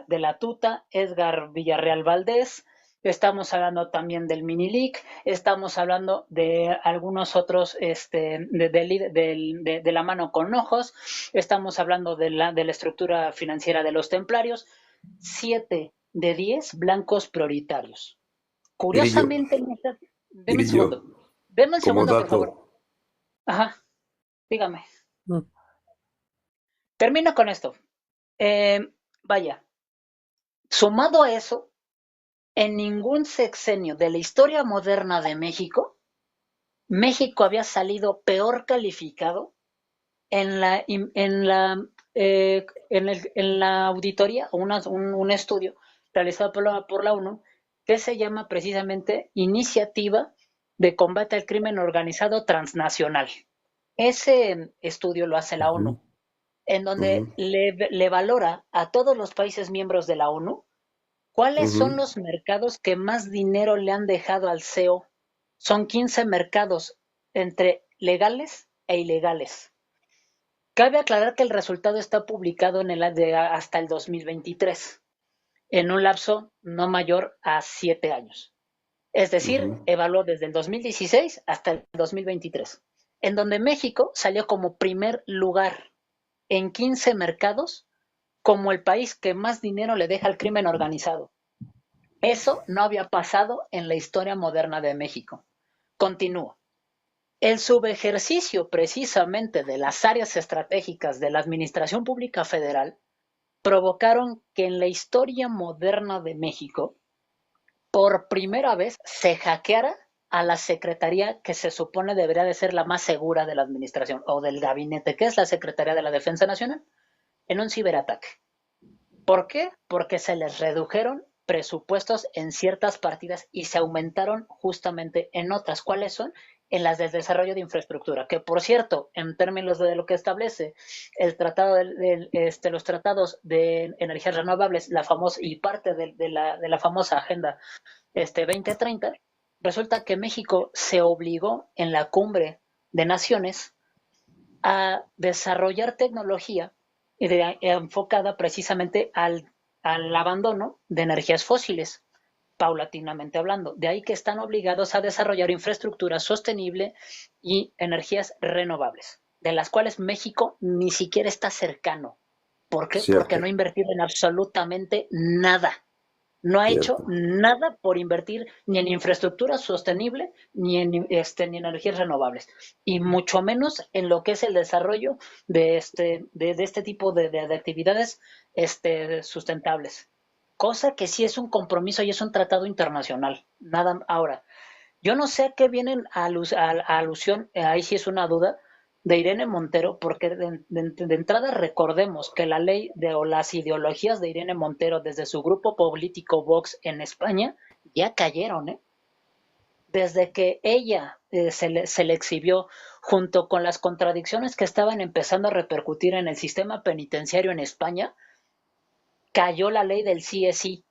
de la Tuta, Edgar Villarreal Valdés. Estamos hablando también del Minilic, estamos hablando de algunos otros de la mano con ojos, estamos hablando de la estructura financiera de los templarios. 7 de 10 blancos prioritarios. Grillo, Curiosamente, deme un Grillo, segundo. Deme un como segundo, por favor. dato, Ajá, dígame. Mm. Termino con esto. Vaya, sumado a eso, en ningún sexenio de la historia moderna de México, México había salido peor calificado en la auditoría, un estudio realizado por la ONU, que se llama precisamente Iniciativa de Combate al Crimen Organizado Transnacional. Ese estudio lo hace la ONU, en donde le valora a todos los países miembros de la ONU cuáles son los mercados que más dinero le han dejado al CEO. Son 15 mercados entre legales e ilegales. Cabe aclarar que el resultado está publicado hasta el 2023, en un lapso no mayor a 7 años. Es decir, evaluó desde el 2016 hasta el 2023, en donde México salió como primer lugar en 15 mercados como el país que más dinero le deja al crimen organizado. Eso no había pasado en la historia moderna de México. Continúo. El subejercicio precisamente de las áreas estratégicas de la Administración Pública Federal provocaron que en la historia moderna de México, por primera vez, se hackeara a la secretaría que se supone debería de ser la más segura de la administración o del gabinete, que es la Secretaría de la Defensa Nacional, en un ciberataque. ¿Por qué? Porque se les redujeron presupuestos en ciertas partidas y se aumentaron justamente en otras. ¿Cuáles son? en las del desarrollo de infraestructura, que por cierto, en términos de lo que establece el tratado los tratados de energías renovables, la famosa y parte de la famosa agenda 2030, resulta que México se obligó en la cumbre de naciones a desarrollar tecnología enfocada precisamente al abandono de energías fósiles, paulatinamente hablando. De ahí que están obligados a desarrollar infraestructura sostenible y energías renovables, de las cuales México ni siquiera está cercano. ¿Por qué? Porque Cierto, no ha invertido en absolutamente nada. No ha hecho cierto. nada por invertir ni en infraestructura sostenible ni en energías renovables, y mucho menos en lo que es el desarrollo de este tipo de actividades sustentables. Cosa que sí es un compromiso y es un tratado internacional. Nada ahora. Yo no sé a qué vienen a alusión, ahí sí es una duda, de Irene Montero, porque de entrada recordemos que la ley o las ideologías de Irene Montero desde su grupo político Vox en España ya cayeron, ¿eh? Desde que ella se le exhibió junto con las contradicciones que estaban empezando a repercutir en el sistema penitenciario en España, cayó la ley del sí es sí.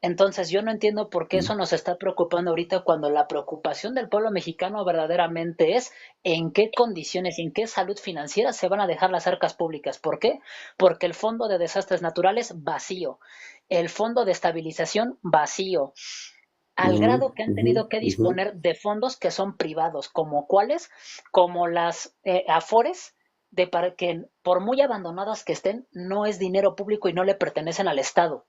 Entonces yo no entiendo por qué eso nos está preocupando ahorita cuando la preocupación del pueblo mexicano verdaderamente es en qué condiciones y en qué salud financiera se van a dejar las arcas públicas. ¿Por qué? Porque el Fondo de Desastres Naturales vacío, el Fondo de Estabilización vacío, al Ujú, grado que han ujú, tenido que ujú. disponer de fondos que son privados, como cuáles, como las Afores, de para que por muy abandonadas que estén, no es dinero público y no le pertenecen al Estado.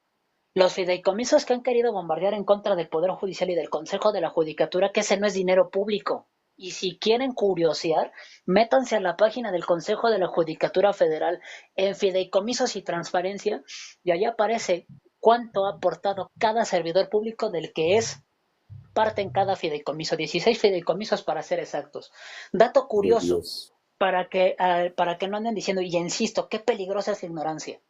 Los fideicomisos que han querido bombardear en contra del Poder Judicial y del Consejo de la Judicatura, que ese no es dinero público. Y si quieren curiosear, métanse a la página del Consejo de la Judicatura Federal en fideicomisos y transparencia, y allá aparece cuánto ha aportado cada servidor público del que es parte en cada fideicomiso, 16 fideicomisos para ser exactos. Dato Por curioso, Dios. para que no anden diciendo, y insisto, qué peligrosa es la ignorancia.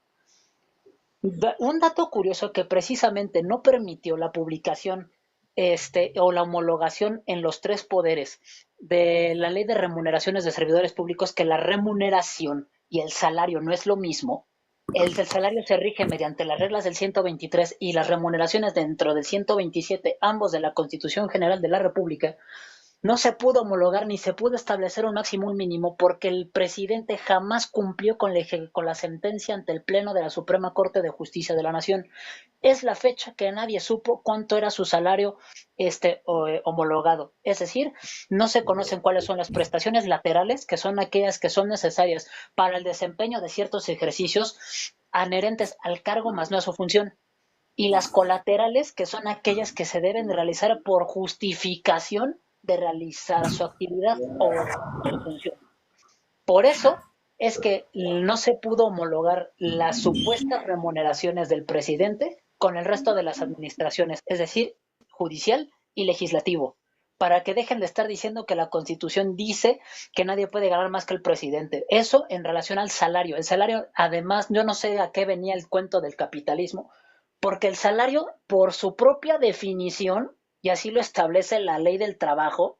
Un dato curioso que precisamente no permitió la publicación o la homologación en los tres poderes de la ley de remuneraciones de servidores públicos, que la remuneración y el salario no es lo mismo. El salario se rige mediante las reglas del 123 y las remuneraciones dentro del 127, ambos de la Constitución General de la República. No se pudo homologar ni se pudo establecer un máximo, un mínimo, porque el presidente jamás cumplió con la sentencia ante el Pleno de la Suprema Corte de Justicia de la Nación. Es la fecha que nadie supo cuánto era su salario homologado. Es decir, no se conocen cuáles son las prestaciones laterales, que son aquellas que son necesarias para el desempeño de ciertos ejercicios adherentes al cargo más no a su función, y las colaterales, que son aquellas que se deben realizar por justificación de realizar su actividad o su función. Por eso es que no se pudo homologar las supuestas remuneraciones del presidente con el resto de las administraciones, es decir, judicial y legislativo, para que dejen de estar diciendo que la Constitución dice que nadie puede ganar más que el presidente. Eso en relación al salario. El salario, además, yo no sé a qué venía el cuento del capitalismo, porque el salario, por su propia definición, y así lo establece la ley del trabajo,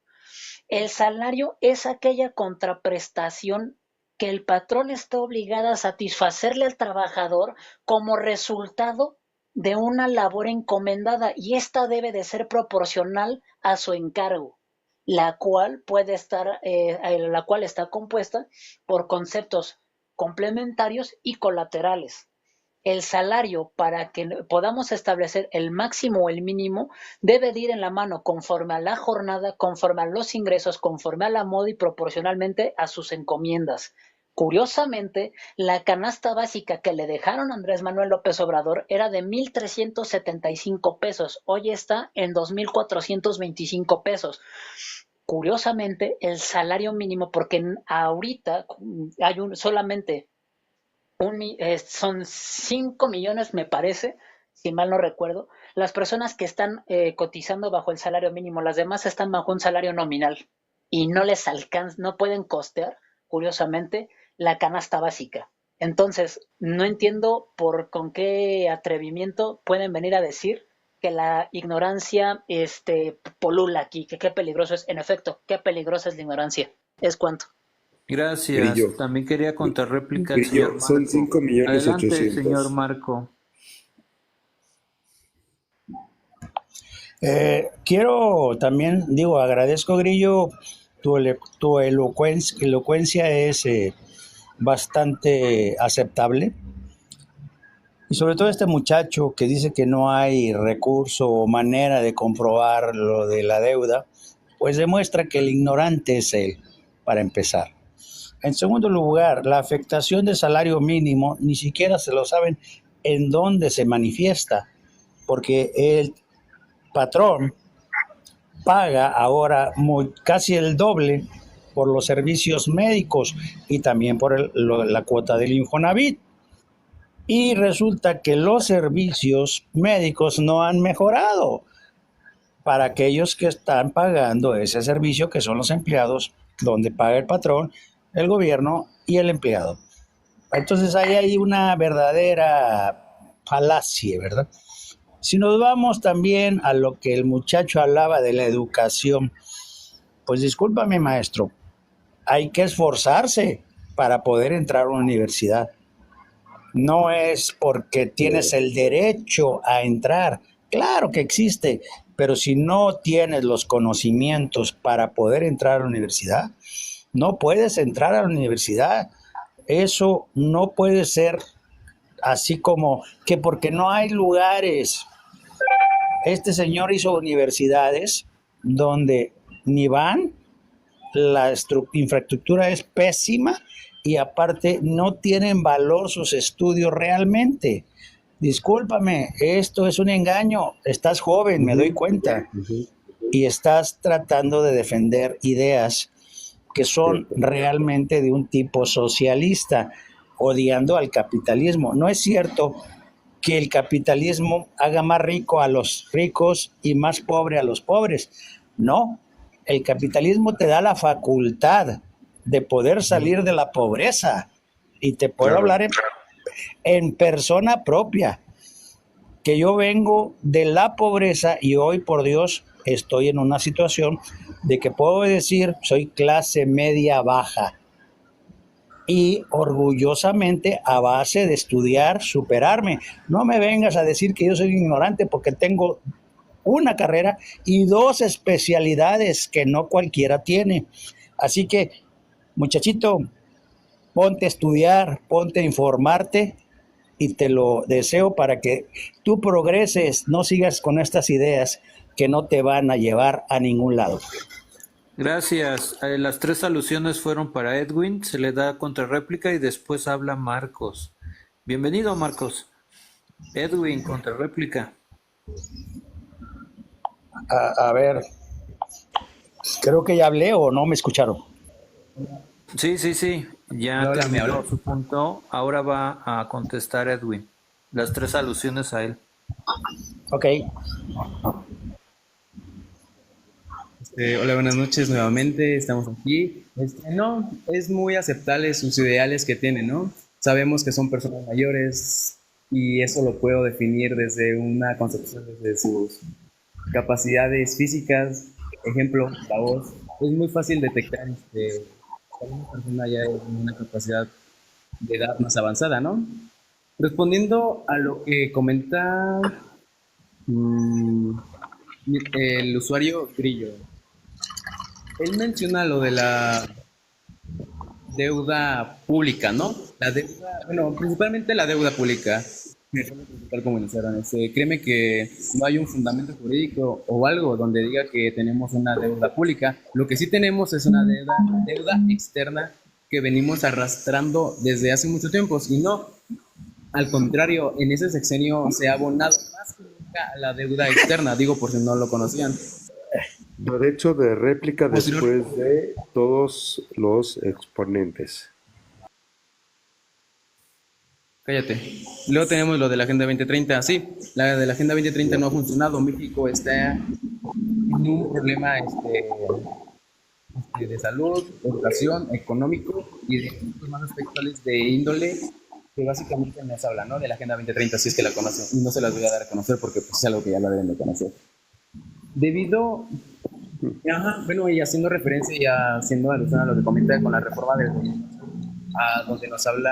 el salario es aquella contraprestación que el patrón está obligado a satisfacerle al trabajador como resultado de una labor encomendada, y esta debe de ser proporcional a su encargo, la cual la cual está compuesta por conceptos complementarios y colaterales. El salario, para que podamos establecer el máximo o el mínimo, debe de ir en la mano conforme a la jornada, conforme a los ingresos, conforme a la moda y proporcionalmente a sus encomiendas. Curiosamente, la canasta básica que le dejaron a Andrés Manuel López Obrador era de 1,375 pesos. Hoy está en 2,425 pesos. Curiosamente, el salario mínimo, porque ahorita hay solamente son 5 millones, me parece, si mal no recuerdo, las personas que están cotizando bajo el salario mínimo. Las demás están bajo un salario nominal y no les alcanza, no pueden costear, curiosamente, la canasta básica. Entonces, no entiendo con qué atrevimiento pueden venir a decir que la ignorancia polula aquí, que qué peligroso es. En efecto, qué peligrosa es la ignorancia. Es cuanto. Gracias. Grillo, También quería contrarréplica al Grillo, señor son Marco. 5.800.000. Adelante, señor Marco. Quiero también, digo, agradezco, Grillo, tu elocuencia es bastante aceptable. Y sobre todo este muchacho que dice que no hay recurso o manera de comprobar lo de la deuda, pues demuestra que el ignorante es él, para empezar. En segundo lugar, la afectación del salario mínimo ni siquiera se lo saben en dónde se manifiesta, porque el patrón paga ahora casi el doble por los servicios médicos y también por la cuota del Infonavit. Y resulta que los servicios médicos no han mejorado para aquellos que están pagando ese servicio, que son los empleados, donde paga el patrón, el gobierno y el empleado. Entonces ahí hay una verdadera falacia, ¿verdad? Si nos vamos también a lo que el muchacho hablaba de la educación, pues discúlpame, maestro, hay que esforzarse para poder entrar a una universidad. No es porque tienes el derecho a entrar. Claro que existe, pero si no tienes los conocimientos para poder entrar a la universidad, no puedes entrar a la universidad. Eso no puede ser así como que porque no hay lugares. Este señor hizo universidades donde ni van, la infraestructura es pésima y aparte no tienen valor sus estudios realmente. Discúlpame, esto es un engaño. Estás joven, me doy cuenta, y estás tratando de defender ideas que son realmente de un tipo socialista, odiando al capitalismo. No es cierto que el capitalismo haga más rico a los ricos y más pobre a los pobres. No, el capitalismo te da la facultad de poder salir de la pobreza, y te puedo hablar en persona propia, que yo vengo de la pobreza y hoy, por Dios, estoy en una situación de que puedo decir soy clase media baja, y orgullosamente a base de estudiar, superarme. No me vengas a decir que yo soy ignorante, porque tengo una carrera y 2 especialidades que no cualquiera tiene. Así que, muchachito, ponte a estudiar, ponte a informarte, y te lo deseo para que tú progreses, no sigas con estas ideas que no te van a llevar a ningún lado. Gracias. Las 3 alusiones fueron para Edwin, se le da contrarréplica y después habla Marcos. Bienvenido, Marcos. Edwin, contrarréplica. A ver, creo que ya hablé o no me escucharon. Sí, ya terminó su punto. Ahora va a contestar Edwin. Las 3 alusiones a él. Ok. Hola, buenas noches nuevamente, estamos aquí. No, es muy aceptable sus ideales que tiene, ¿no? Sabemos que son personas mayores y eso lo puedo definir desde una concepción, desde sus capacidades físicas, ejemplo, la voz. Es muy fácil detectar cuando una persona ya en una capacidad de edad más avanzada, ¿no? Respondiendo a lo que comenta el usuario Grillo, él menciona lo de la deuda pública, ¿no? La deuda, bueno, principalmente la deuda pública. Créeme que no hay un fundamento jurídico o algo donde diga que tenemos una deuda pública. Lo que sí tenemos es una deuda externa que venimos arrastrando desde hace mucho tiempo. Y no, al contrario, en ese sexenio se ha abonado más que nunca a la deuda externa, digo por si no lo conocían. Derecho de réplica después de todos los exponentes. Cállate. Luego tenemos lo de la Agenda 2030. Sí, la de la Agenda 2030 no ha funcionado. México está en un problema de salud, educación, económico y de aspectos más aspectuales de índole que básicamente nos habla, ¿no? De la Agenda 2030, si es que la conocen, y no se las voy a dar a conocer porque pues, es algo que ya la deben de conocer. Bueno, y haciendo referencia y haciendo alusión a lo que comenta con la reforma del gobierno, donde nos habla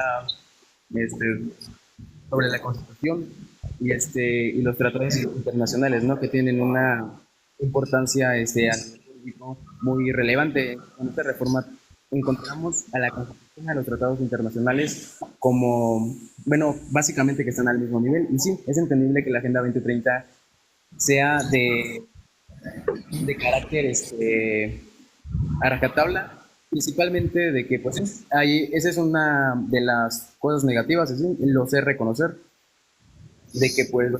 sobre la Constitución y los tratados internacionales, ¿no? Que tienen una importancia a nivel jurídico muy relevante. Con esta reforma encontramos a la Constitución, a los tratados internacionales como, bueno, básicamente que están al mismo nivel. Y sí, es entendible que la Agenda 2030 sea de carácter a rajatabla, principalmente de que pues esa es una de las cosas negativas, ¿sí? Lo sé reconocer, de que pues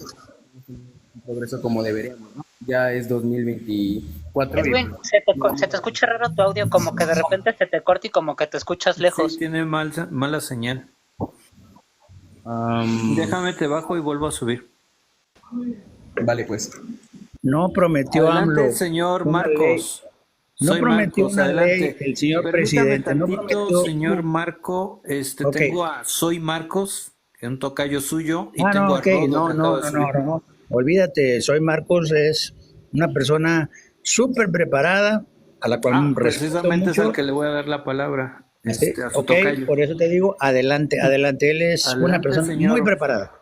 un progreso como deberíamos, ¿no? Ya es 2024. Edwin, se te escucha raro tu audio, como que de repente se te corta y como que te escuchas lejos. Sí, tiene mala señal. Déjame te bajo y vuelvo a subir. Vale, pues. No prometió Adelante, AMLO señor una ley. Marcos. No Soy prometió Marcos, una ley adelante. el señor Permítame presidente. No tantito, prometió. señor Marco. Ok. Tengo a Soy Marcos, que es un tocayo suyo, y Ah, tengo no, a ok. Rodo, No, que no, acaba de no, subir. no, no. Olvídate, Soy Marcos es una persona súper preparada, a la cual respeto Precisamente es al mucho. que le voy a dar la palabra, a su Ok, tocayo. por eso te digo, adelante, adelante. Él es una Adelante, persona señor. muy preparada.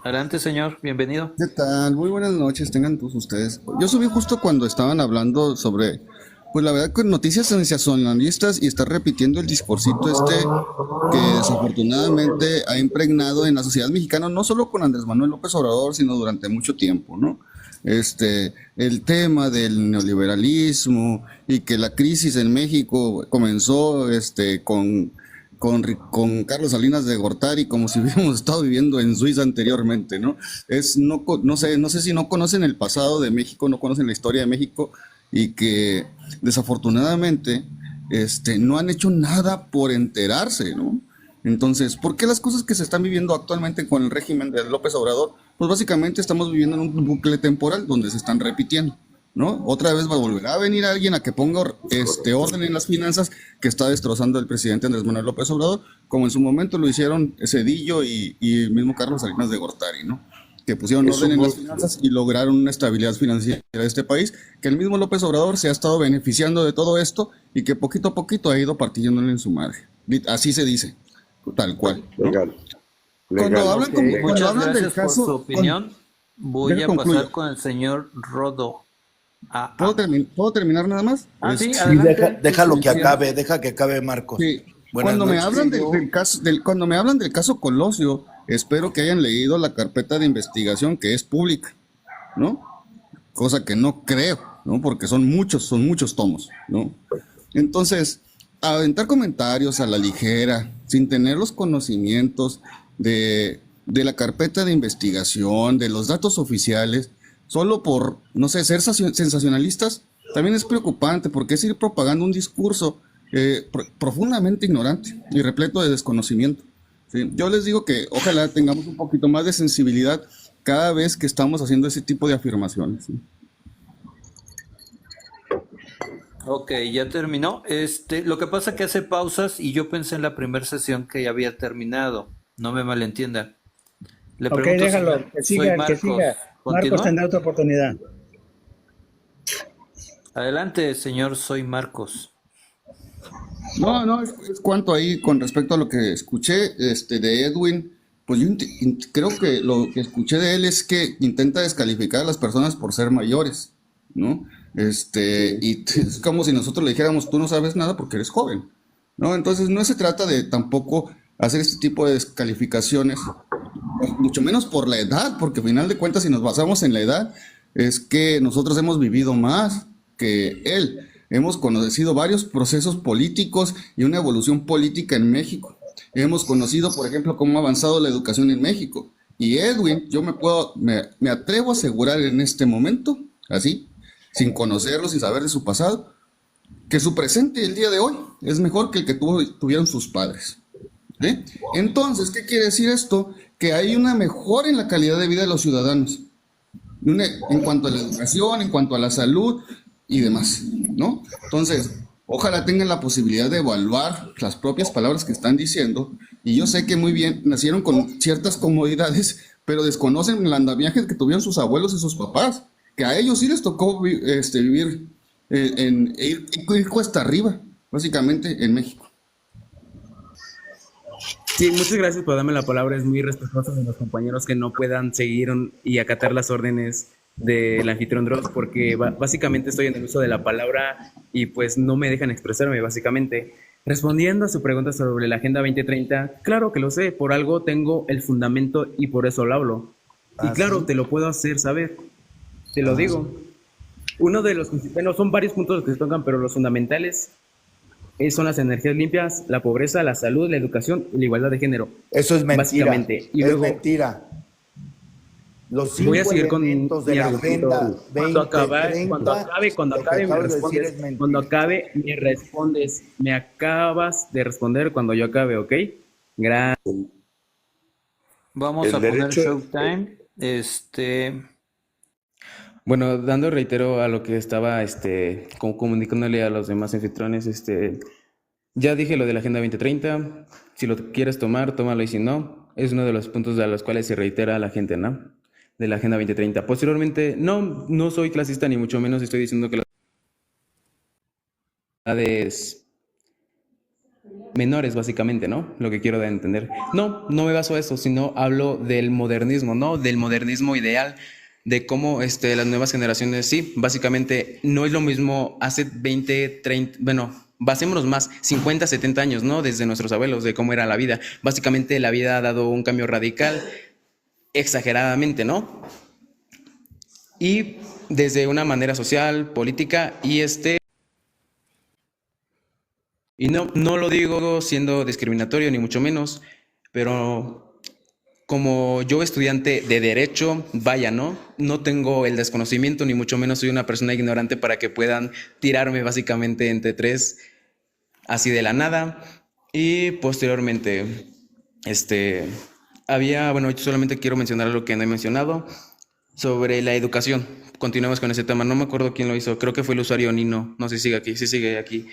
Adelante, señor, bienvenido. ¿Qué tal? Muy buenas noches, tengan todos ustedes. Yo subí justo cuando estaban hablando sobre, pues la verdad, con noticias sensacionalistas y está repitiendo el discursito que desafortunadamente ha impregnado en la sociedad mexicana, no solo con Andrés Manuel López Obrador, sino durante mucho tiempo, ¿no? El tema del neoliberalismo y que la crisis en México comenzó con Carlos Salinas de Gortari, como si hubiéramos estado viviendo en Suiza anteriormente, ¿no? No sé si no conocen el pasado de México, no conocen la historia de México, y que desafortunadamente no han hecho nada por enterarse, ¿no? Entonces, ¿por qué las cosas que se están viviendo actualmente con el régimen de López Obrador? Pues básicamente estamos viviendo en un bucle temporal donde se están repitiendo, ¿no? Otra vez va a volver a venir alguien a que ponga orden en las finanzas que está destrozando el presidente Andrés Manuel López Obrador, como en su momento lo hicieron Cedillo y el mismo Carlos Salinas de Gortari, ¿no? Que pusieron orden en las finanzas y lograron una estabilidad financiera de este país, que el mismo López Obrador se ha estado beneficiando de todo esto y que poquito a poquito ha ido partiéndole en su madre. Así se dice, tal cual, ¿no? Legal. Cuando hablan, cuando Muchas hablan del gracias por caso, su opinión. Voy deja a concluyo. pasar con el señor Rodo. ¿Puedo terminar nada más? Sí, Sí, adelante. déjalo que acabe, deja que acabe Marcos. Sí. Buenas Cuando me noches. hablan cuando me hablan del caso Colosio, espero que hayan leído la carpeta de investigación que es pública, ¿no? Cosa que no creo, ¿no? Porque son muchos tomos, ¿no? Entonces, aventar comentarios a la ligera, sin tener los conocimientos de la carpeta de investigación, de los datos oficiales, solo por, no sé, ser sensacionalistas, también es preocupante porque es ir propagando un discurso profundamente ignorante y repleto de desconocimiento. ¿Sí? Yo les digo que ojalá tengamos un poquito más de sensibilidad cada vez que estamos haciendo ese tipo de afirmaciones, ¿sí? Ok, ya terminó. Lo que pasa es que hace pausas y yo pensé en la primera sesión que ya había terminado. No me malentiendan. Le Ok, pregunto, déjalo, señor, que soy siga, que Marcos. siga. ¿Continúa? Marcos tendrá otra oportunidad. Adelante, señor, soy Marcos. No, es cuanto ahí con respecto a lo que escuché de Edwin, pues yo creo que lo que escuché de él es que intenta descalificar a las personas por ser mayores, ¿no? Y es como si nosotros le dijéramos, tú no sabes nada porque eres joven, ¿no? Entonces no se trata de tampoco hacer este tipo de descalificaciones, mucho menos por la edad, porque al final de cuentas si nos basamos en la edad, es que nosotros hemos vivido más que él. Hemos conocido varios procesos políticos y una evolución política en México. Hemos conocido, por ejemplo, cómo ha avanzado la educación en México. Y Edwin, yo me atrevo a asegurar en este momento, así, sin conocerlo, sin saber de su pasado, que su presente el día de hoy es mejor que el que tuvieron sus padres. ¿Sí? Entonces, ¿qué quiere decir esto? Que hay una mejora en la calidad de vida de los ciudadanos. En cuanto a la educación, en cuanto a la salud y demás, ¿no? Entonces, ojalá tengan la posibilidad de evaluar las propias palabras que están diciendo Y yo sé que muy bien nacieron con ciertas comodidades, pero desconocen el andamiaje que tuvieron sus abuelos y sus papás, que a ellos sí les tocó vivir ir cuesta arriba, básicamente en México. Sí, muchas gracias por darme la palabra. Es muy respetuoso de los compañeros que no puedan seguir y acatar las órdenes del anfitrión Dross, porque básicamente estoy en el uso de la palabra y pues no me dejan expresarme, básicamente. Respondiendo a su pregunta sobre la Agenda 2030, claro que lo sé, por algo tengo el fundamento y por eso lo hablo. Y claro, ¿sí? te lo puedo hacer saber, te lo digo. Uno de los, bueno, son varios puntos los que se tocan, pero los fundamentales son las energías limpias, la pobreza, la salud, la educación y la igualdad de género. Eso es mentira. Básicamente. Y es luego mentira. Los voy a 5 seguir con elementos de mi la argumento. Agenda Cuando 2030, acabe, me respondes. Cuando acabe, me respondes. Me acabas de responder cuando yo acabe, ¿ok? Gracias. Vamos El a poner derecho, Showtime. Bueno, dando reitero a lo que estaba comunicándole a los demás anfitriones, ya dije lo de la Agenda 2030. Si lo quieres tomar, tómalo, y si no, es uno de los puntos de los cuales se reitera a la gente, ¿no? De la Agenda 2030. Posteriormente, no soy clasista, ni mucho menos estoy diciendo que las edades menores, básicamente, ¿no? Lo que quiero dar a entender. No me baso a eso, sino hablo del modernismo, ¿no? Del modernismo ideal, de cómo las nuevas generaciones, sí, básicamente no es lo mismo hace 20, 30, bueno, basémonos más, 50, 70 años, ¿no? Desde nuestros abuelos, de cómo era la vida. Básicamente la vida ha dado un cambio radical, exageradamente, ¿no? Y desde una manera social, política, y no lo digo siendo discriminatorio, ni mucho menos, pero como yo estudiante de Derecho, vaya, no tengo el desconocimiento, ni mucho menos soy una persona ignorante para que puedan tirarme básicamente entre tres, así de la nada. Y posteriormente, bueno, yo solamente quiero mencionar lo que no he mencionado, sobre la educación. Continuemos con ese tema. No me acuerdo quién lo hizo. Creo que fue el usuario Nino. No sé si sigue aquí. Sí sigue aquí.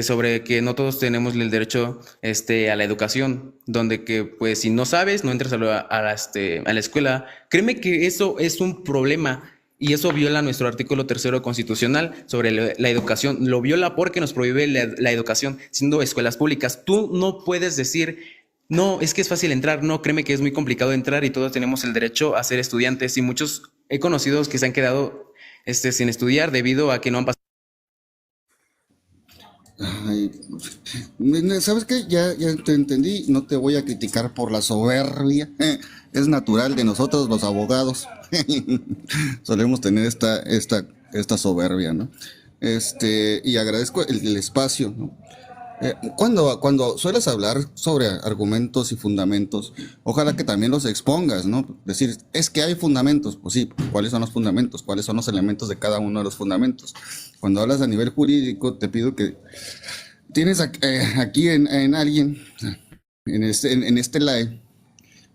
Sobre que no todos tenemos el derecho a la educación, donde que pues si no sabes, no entras a la escuela. Créeme que eso es un problema y eso viola nuestro artículo 3º constitucional sobre la educación. Lo viola porque nos prohíbe la educación siendo escuelas públicas. Tú no puedes decir: no, es que es fácil entrar. No, créeme que es muy complicado entrar y todos tenemos el derecho a ser estudiantes, y muchos he conocido que se han quedado sin estudiar debido a que no han pasado. Ay, ¿sabes qué? Ya te entendí, no te voy a criticar por la soberbia. Es natural de nosotros los abogados. Solemos tener esta soberbia, ¿no? Y agradezco el espacio, ¿no? Cuando sueles hablar sobre argumentos y fundamentos, ojalá que también los expongas, ¿no? Decir, es que hay fundamentos, pues sí, ¿cuáles son los fundamentos? ¿Cuáles son los elementos de cada uno de los fundamentos? Cuando hablas a nivel jurídico, te pido que tienes aquí en alguien, en este live,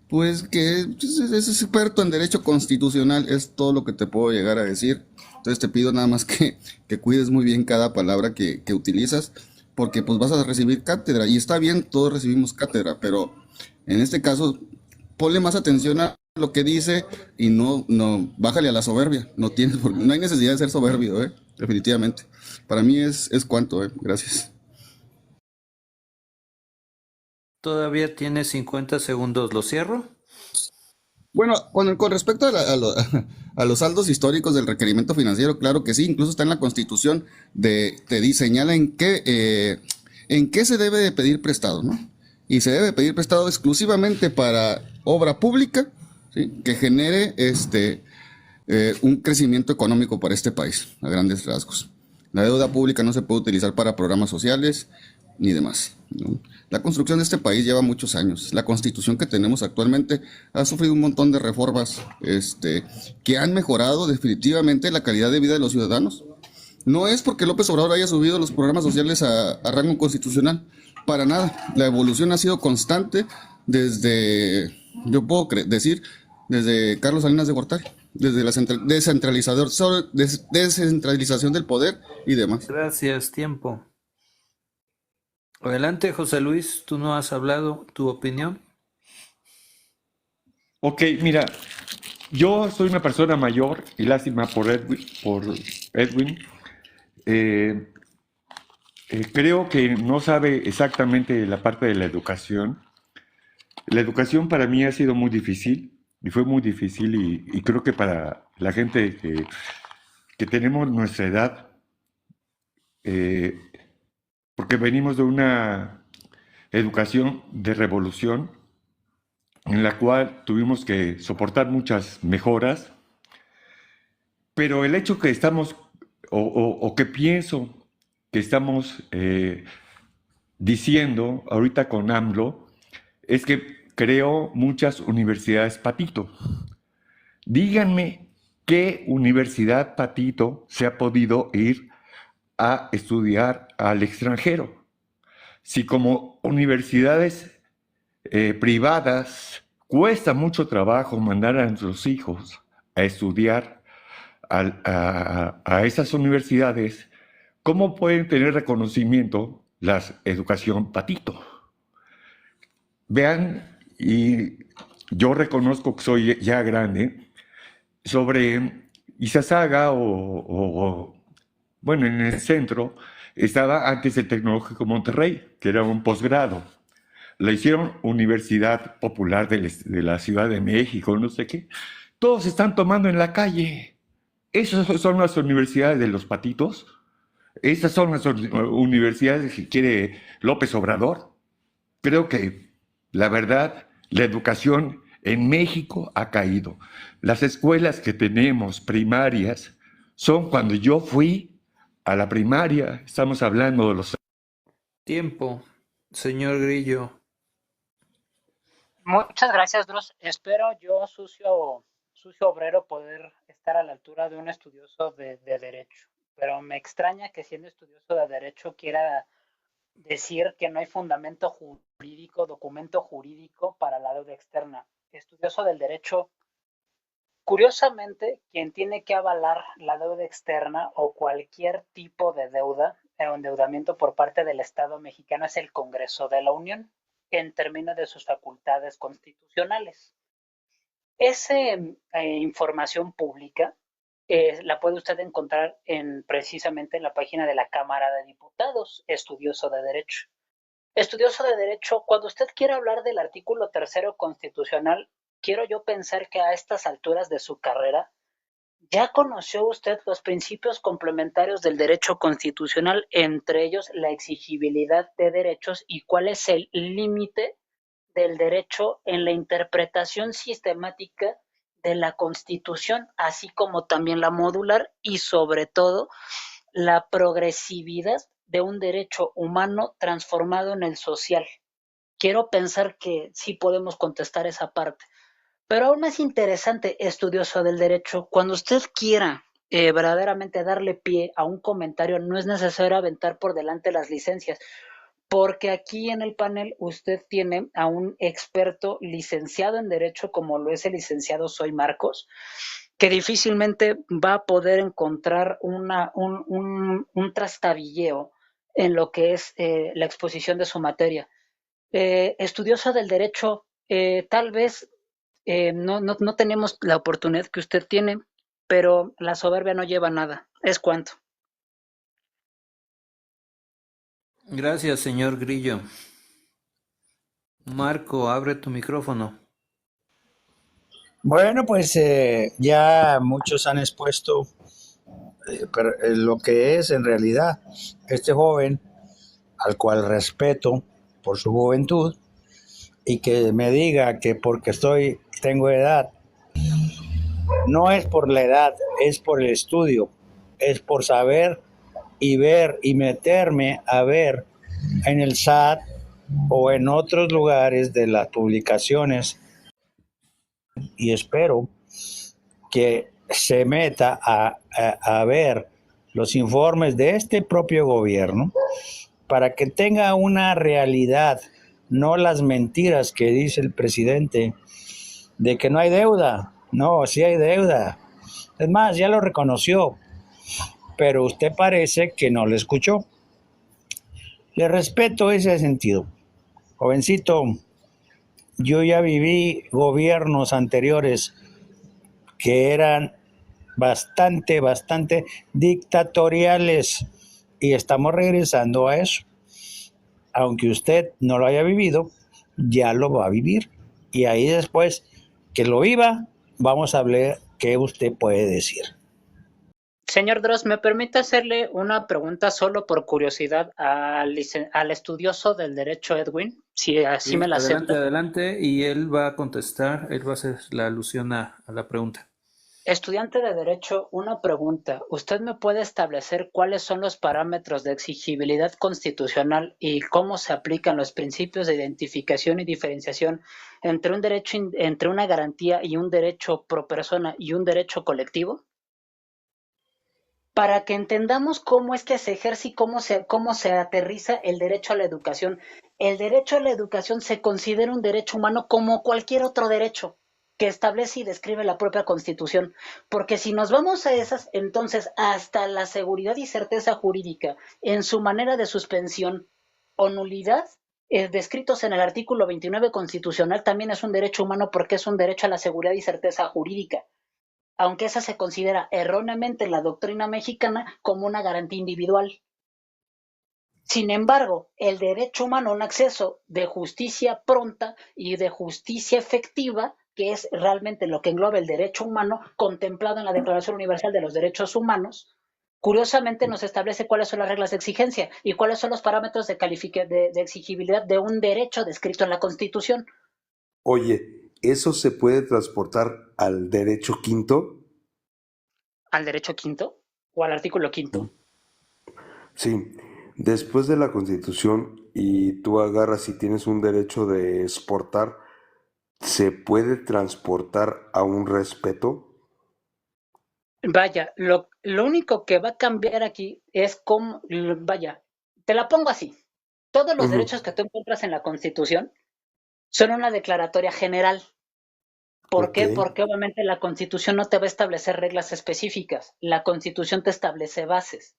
pues que es experto en derecho constitucional, es todo lo que te puedo llegar a decir. Entonces te pido nada más que cuides muy bien cada palabra que utilizas, porque pues vas a recibir cátedra, y está bien, todos recibimos cátedra, pero en este caso ponle más atención a lo que dice y no bájale a la soberbia. No hay necesidad de ser soberbio, definitivamente. Para mí es cuanto, gracias. Todavía tiene 50 segundos, ¿lo cierro? Bueno, con respecto a los saldos históricos del requerimiento financiero, claro que sí, incluso está en la Constitución, señala en qué se debe de pedir prestado, ¿no? Y se debe pedir prestado exclusivamente para obra pública, ¿sí? Que genere un crecimiento económico para este país, a grandes rasgos. La deuda pública no se puede utilizar para programas sociales ni demás, ¿no? La construcción de este país lleva muchos años. La Constitución que tenemos actualmente ha sufrido un montón de reformas que han mejorado definitivamente la calidad de vida de los ciudadanos. No es porque López Obrador haya subido los programas sociales a rango constitucional, para nada. La evolución ha sido constante desde Carlos Salinas de Gortari, desde la descentralización del poder y demás. Gracias, tiempo. Adelante, José Luis, tú no has hablado, tu opinión. Ok, mira, yo soy una persona mayor y lástima por Edwin. Eh, Creo que no sabe exactamente la parte de la educación. La educación para mí ha sido muy difícil y fue muy difícil y creo que para la gente que tenemos nuestra edad, eh, porque venimos de una educación de revolución en la cual tuvimos que soportar muchas mejoras, pero el hecho que estamos, o que pienso que estamos diciendo ahorita con AMLO, es que creó muchas universidades patito. Díganme qué universidad patito se ha podido ir a estudiar al extranjero. Si como universidades privadas cuesta mucho trabajo mandar a nuestros hijos a estudiar a esas universidades, ¿cómo pueden tener reconocimiento la educación patito? Vean, y yo reconozco que soy ya grande, sobre Izazaga bueno, en el centro estaba antes el Tecnológico Monterrey, que era un posgrado. La hicieron Universidad Popular de la Ciudad de México, no sé qué. Todos están tomando en la calle. Esas son las universidades de los patitos. Esas son las universidades que quiere López Obrador. Creo que, la verdad, la educación en México ha caído. Las escuelas que tenemos primarias son cuando yo fui a la primaria. Estamos hablando de los... Tiempo, señor Grillo. Muchas gracias, Dross. Espero yo, sucio obrero, poder estar a la altura de un estudioso de derecho. Pero me extraña que siendo estudioso de derecho quiera decir que no hay fundamento jurídico, documento jurídico para la deuda externa. Estudioso del derecho, curiosamente, quien tiene que avalar la deuda externa o cualquier tipo de deuda o endeudamiento por parte del Estado mexicano es el Congreso de la Unión, en términos de sus facultades constitucionales. Esa información pública la puede usted encontrar precisamente en la página de la Cámara de Diputados, Estudioso de Derecho. Estudioso de Derecho, cuando usted quiera hablar del artículo 3 constitucional, quiero yo pensar que a estas alturas de su carrera ya conoció usted los principios complementarios del derecho constitucional, entre ellos la exigibilidad de derechos y cuál es el límite del derecho en la interpretación sistemática de la Constitución, así como también la modular y sobre todo la progresividad de un derecho humano transformado en el social. Quiero pensar que sí podemos contestar esa parte. Pero aún más interesante, estudioso del derecho, cuando usted quiera verdaderamente darle pie a un comentario, no es necesario aventar por delante las licencias, porque aquí en el panel usted tiene a un experto licenciado en Derecho, como lo es el licenciado Soy Marcos, que difícilmente va a poder encontrar un trastabilleo en lo que es la exposición de su materia. Estudioso del derecho, tal vez no tenemos la oportunidad que usted tiene, pero la soberbia no lleva nada. Es cuanto. Gracias, señor Grillo. Marco, abre tu micrófono. Bueno, pues ya muchos han expuesto lo que es en realidad este joven, al cual respeto por su juventud, y que me diga que porque tengo edad, no es por la edad, es por el estudio, es por saber y ver y meterme a ver en el SAT o en otros lugares de las publicaciones, y espero que se meta a ver los informes de este propio gobierno para que tenga una realidad, no las mentiras que dice el presidente de que no hay deuda. No, sí hay deuda. Es más, ya lo reconoció, pero usted parece que no lo escuchó. Le respeto ese sentido. Jovencito, yo ya viví gobiernos anteriores que eran bastante dictatoriales y estamos regresando a eso. Aunque usted no lo haya vivido, ya lo va a vivir. Y ahí después que lo viva, vamos a ver qué usted puede decir. Señor Dross, ¿me permite hacerle una pregunta solo por curiosidad al estudioso del derecho Edwin? Si así Sí, me la adelante, acepta. adelante, y él va a contestar, él va a hacer la alusión a la pregunta. Estudiante de Derecho, una pregunta. ¿Usted me puede establecer cuáles son los parámetros de exigibilidad constitucional y cómo se aplican los principios de identificación y diferenciación entre un derecho, entre una garantía y un derecho pro persona y un derecho colectivo? Para que entendamos cómo es que se ejerce y cómo se aterriza el derecho a la educación. El derecho a la educación se considera un derecho humano como cualquier otro derecho que establece y describe la propia Constitución. Porque si nos vamos a esas, entonces hasta la seguridad y certeza jurídica en su manera de suspensión o nulidad, descritos en el artículo 29 constitucional, también es un derecho humano porque es un derecho a la seguridad y certeza jurídica, aunque esa se considera erróneamente en la doctrina mexicana como una garantía individual. Sin embargo, el derecho humano a un acceso de justicia pronta y de justicia efectiva, que es realmente lo que engloba el derecho humano contemplado en la Declaración Universal de los Derechos Humanos, curiosamente nos establece cuáles son las reglas de exigencia y cuáles son los parámetros de exigibilidad de un derecho descrito en la Constitución. Oye, ¿eso se puede transportar al derecho quinto? ¿Al derecho quinto o al artículo quinto? Sí, después de la Constitución y tú agarras y tienes un derecho de exportar, ¿se puede transportar a un respeto? Vaya, lo único que va a cambiar aquí es cómo, vaya, te la pongo así. Todos los derechos que tú encuentras en la Constitución son una declaratoria general. ¿Por Ok. qué? Porque obviamente la Constitución no te va a establecer reglas específicas. La Constitución te establece bases.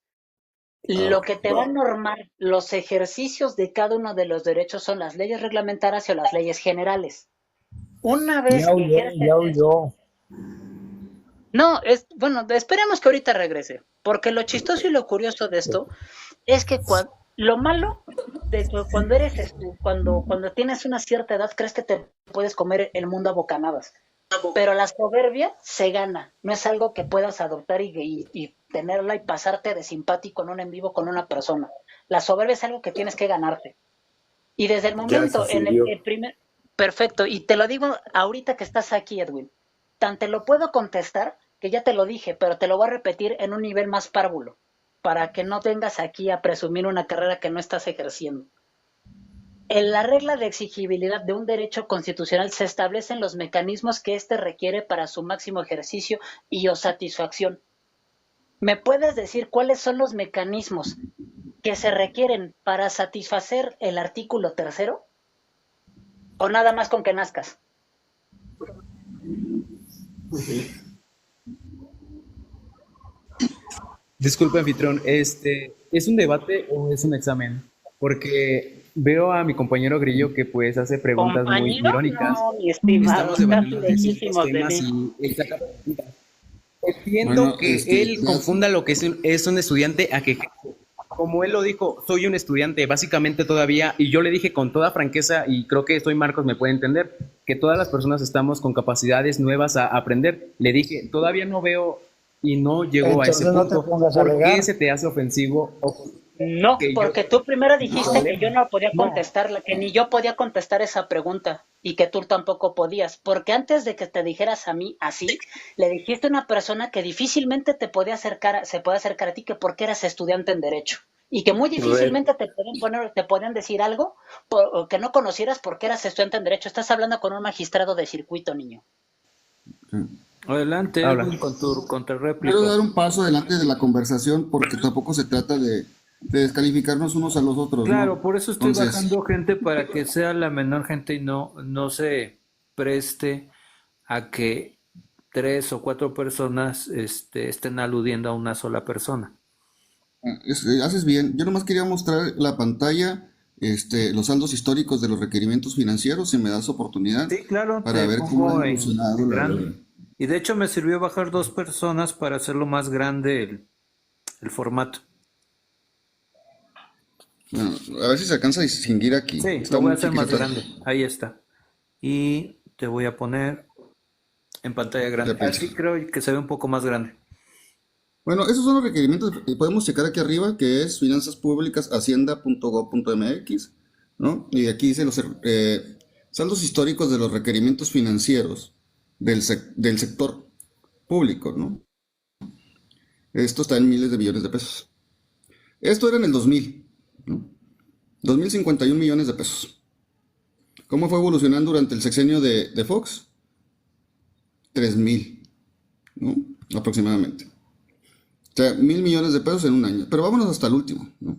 Lo Ok. que te va a normar los ejercicios de cada uno de los derechos son las leyes reglamentarias o las leyes generales. Una vez que ejerces Ya huyó. No, bueno, esperemos que ahorita regrese, porque lo chistoso y lo curioso de esto es que lo malo de que cuando cuando tienes una cierta edad crees que te puedes comer el mundo a bocanadas, pero la soberbia se gana, no es algo que puedas adoptar y tenerla y pasarte de simpático en un en vivo con una persona. La soberbia es algo que tienes que ganarte. Y desde el Ya momento en el sucedió. que perfecto, y te lo digo ahorita que estás aquí, Edwin, tan te lo puedo contestar que ya te lo dije, pero te lo voy a repetir en un nivel más párvulo, para que no vengas aquí a presumir una carrera que no estás ejerciendo. En la regla de exigibilidad de un derecho constitucional se establecen los mecanismos que éste requiere para su máximo ejercicio y o satisfacción. ¿Me puedes decir cuáles son los mecanismos que se requieren para satisfacer el artículo tercero? ¿O nada más con que nazcas? Disculpe, anfitrión, ¿es un debate o es un examen? Porque veo a mi compañero Grillo que pues hace preguntas muy Compañero, irónicas. no, mi estimado, Estamos estás debatiendo distintos lejísimos de temas mí. y él saca preguntas. Entiendo Bueno, que él ya, confunda lo que es un estudiante a que, como él lo dijo, soy un estudiante básicamente todavía, y yo le dije con toda franqueza, y creo que soy Marcos, me puede entender, que todas las personas estamos con capacidades nuevas a aprender. Le dije, todavía no veo y no llego a ese Entonces no te punto. pongas a ¿Por qué alegar. se te hace ofensivo? No, Que yo, porque tú primero dijiste que ¿vale? yo no podía No, contestarla, que ni yo podía contestar esa pregunta y que tú tampoco podías, porque antes de que te dijeras a mí así, le dijiste a una persona que difícilmente se puede acercar a ti, que porque eras estudiante en derecho y que muy Re- difícilmente te podían decir algo o que no conocieras porque eras estudiante en derecho. Estás hablando con un magistrado de circuito, niño. Adelante, habla. Edwin, con tu quiero contrarréplica. dar un paso adelante de la conversación porque tampoco se trata de descalificarnos unos a los otros, Claro, ¿no? por eso estoy Entonces, bajando gente para que sea la menor gente y no se preste a que tres o cuatro personas estén aludiendo a una sola persona. Haces bien. Yo nomás quería mostrar la pantalla, los saldos históricos de los requerimientos financieros, si me das oportunidad, Sí, claro, para te ver cómo pongo ha evolucionado en la grande. deuda. Y de hecho me sirvió bajar 2 personas para hacerlo más grande el formato. Bueno, a ver si se alcanza a distinguir aquí. Sí, Está lo voy a muy hacer más chiquito. grande. Ahí está. Y te voy a poner en pantalla Ya grande. pensé. Así creo que se ve un poco más grande. Bueno, esos son los requerimientos. Podemos checar aquí arriba que es finanzas públicas hacienda.gov.mx, ¿no? Y aquí dice los saldos históricos de los requerimientos financieros del sector público, ¿no? Esto está en miles de billones de pesos. Esto era en el 2000, ¿no? 2051 millones de pesos. ¿Cómo fue evolucionando durante el sexenio de Fox? 3000, ¿no? Aproximadamente. O sea, 1000 millones de pesos en un año. Pero vámonos hasta el último, ¿no?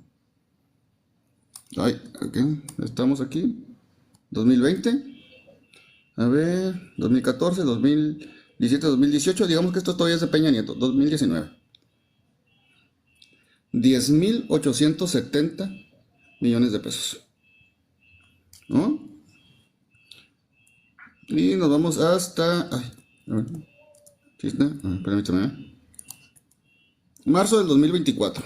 Ay, ok, estamos aquí. 2020. A ver, 2014, 2017, 2018. Digamos que esto todavía es de Peña Nieto. 2019. 10,870 millones de pesos, ¿no? Y nos vamos hasta... Ay, a ver, ¿sí está? A ver, permítame. Marzo del 2024.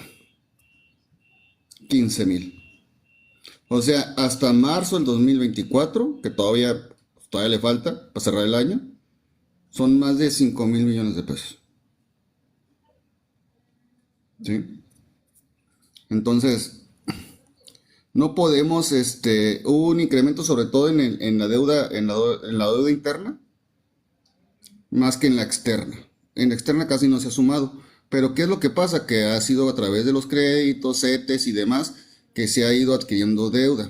15,000. O sea, hasta marzo del 2024, que todavía le falta para cerrar el año, son más de 5,000 millones de pesos. ¿Sí? Entonces, no podemos, hubo un incremento sobre todo en la deuda, en la deuda interna, más que en la externa. En la externa casi no se ha sumado. Pero ¿qué es lo que pasa? Que ha sido a través de los créditos, CETES y demás, que se ha ido adquiriendo deuda.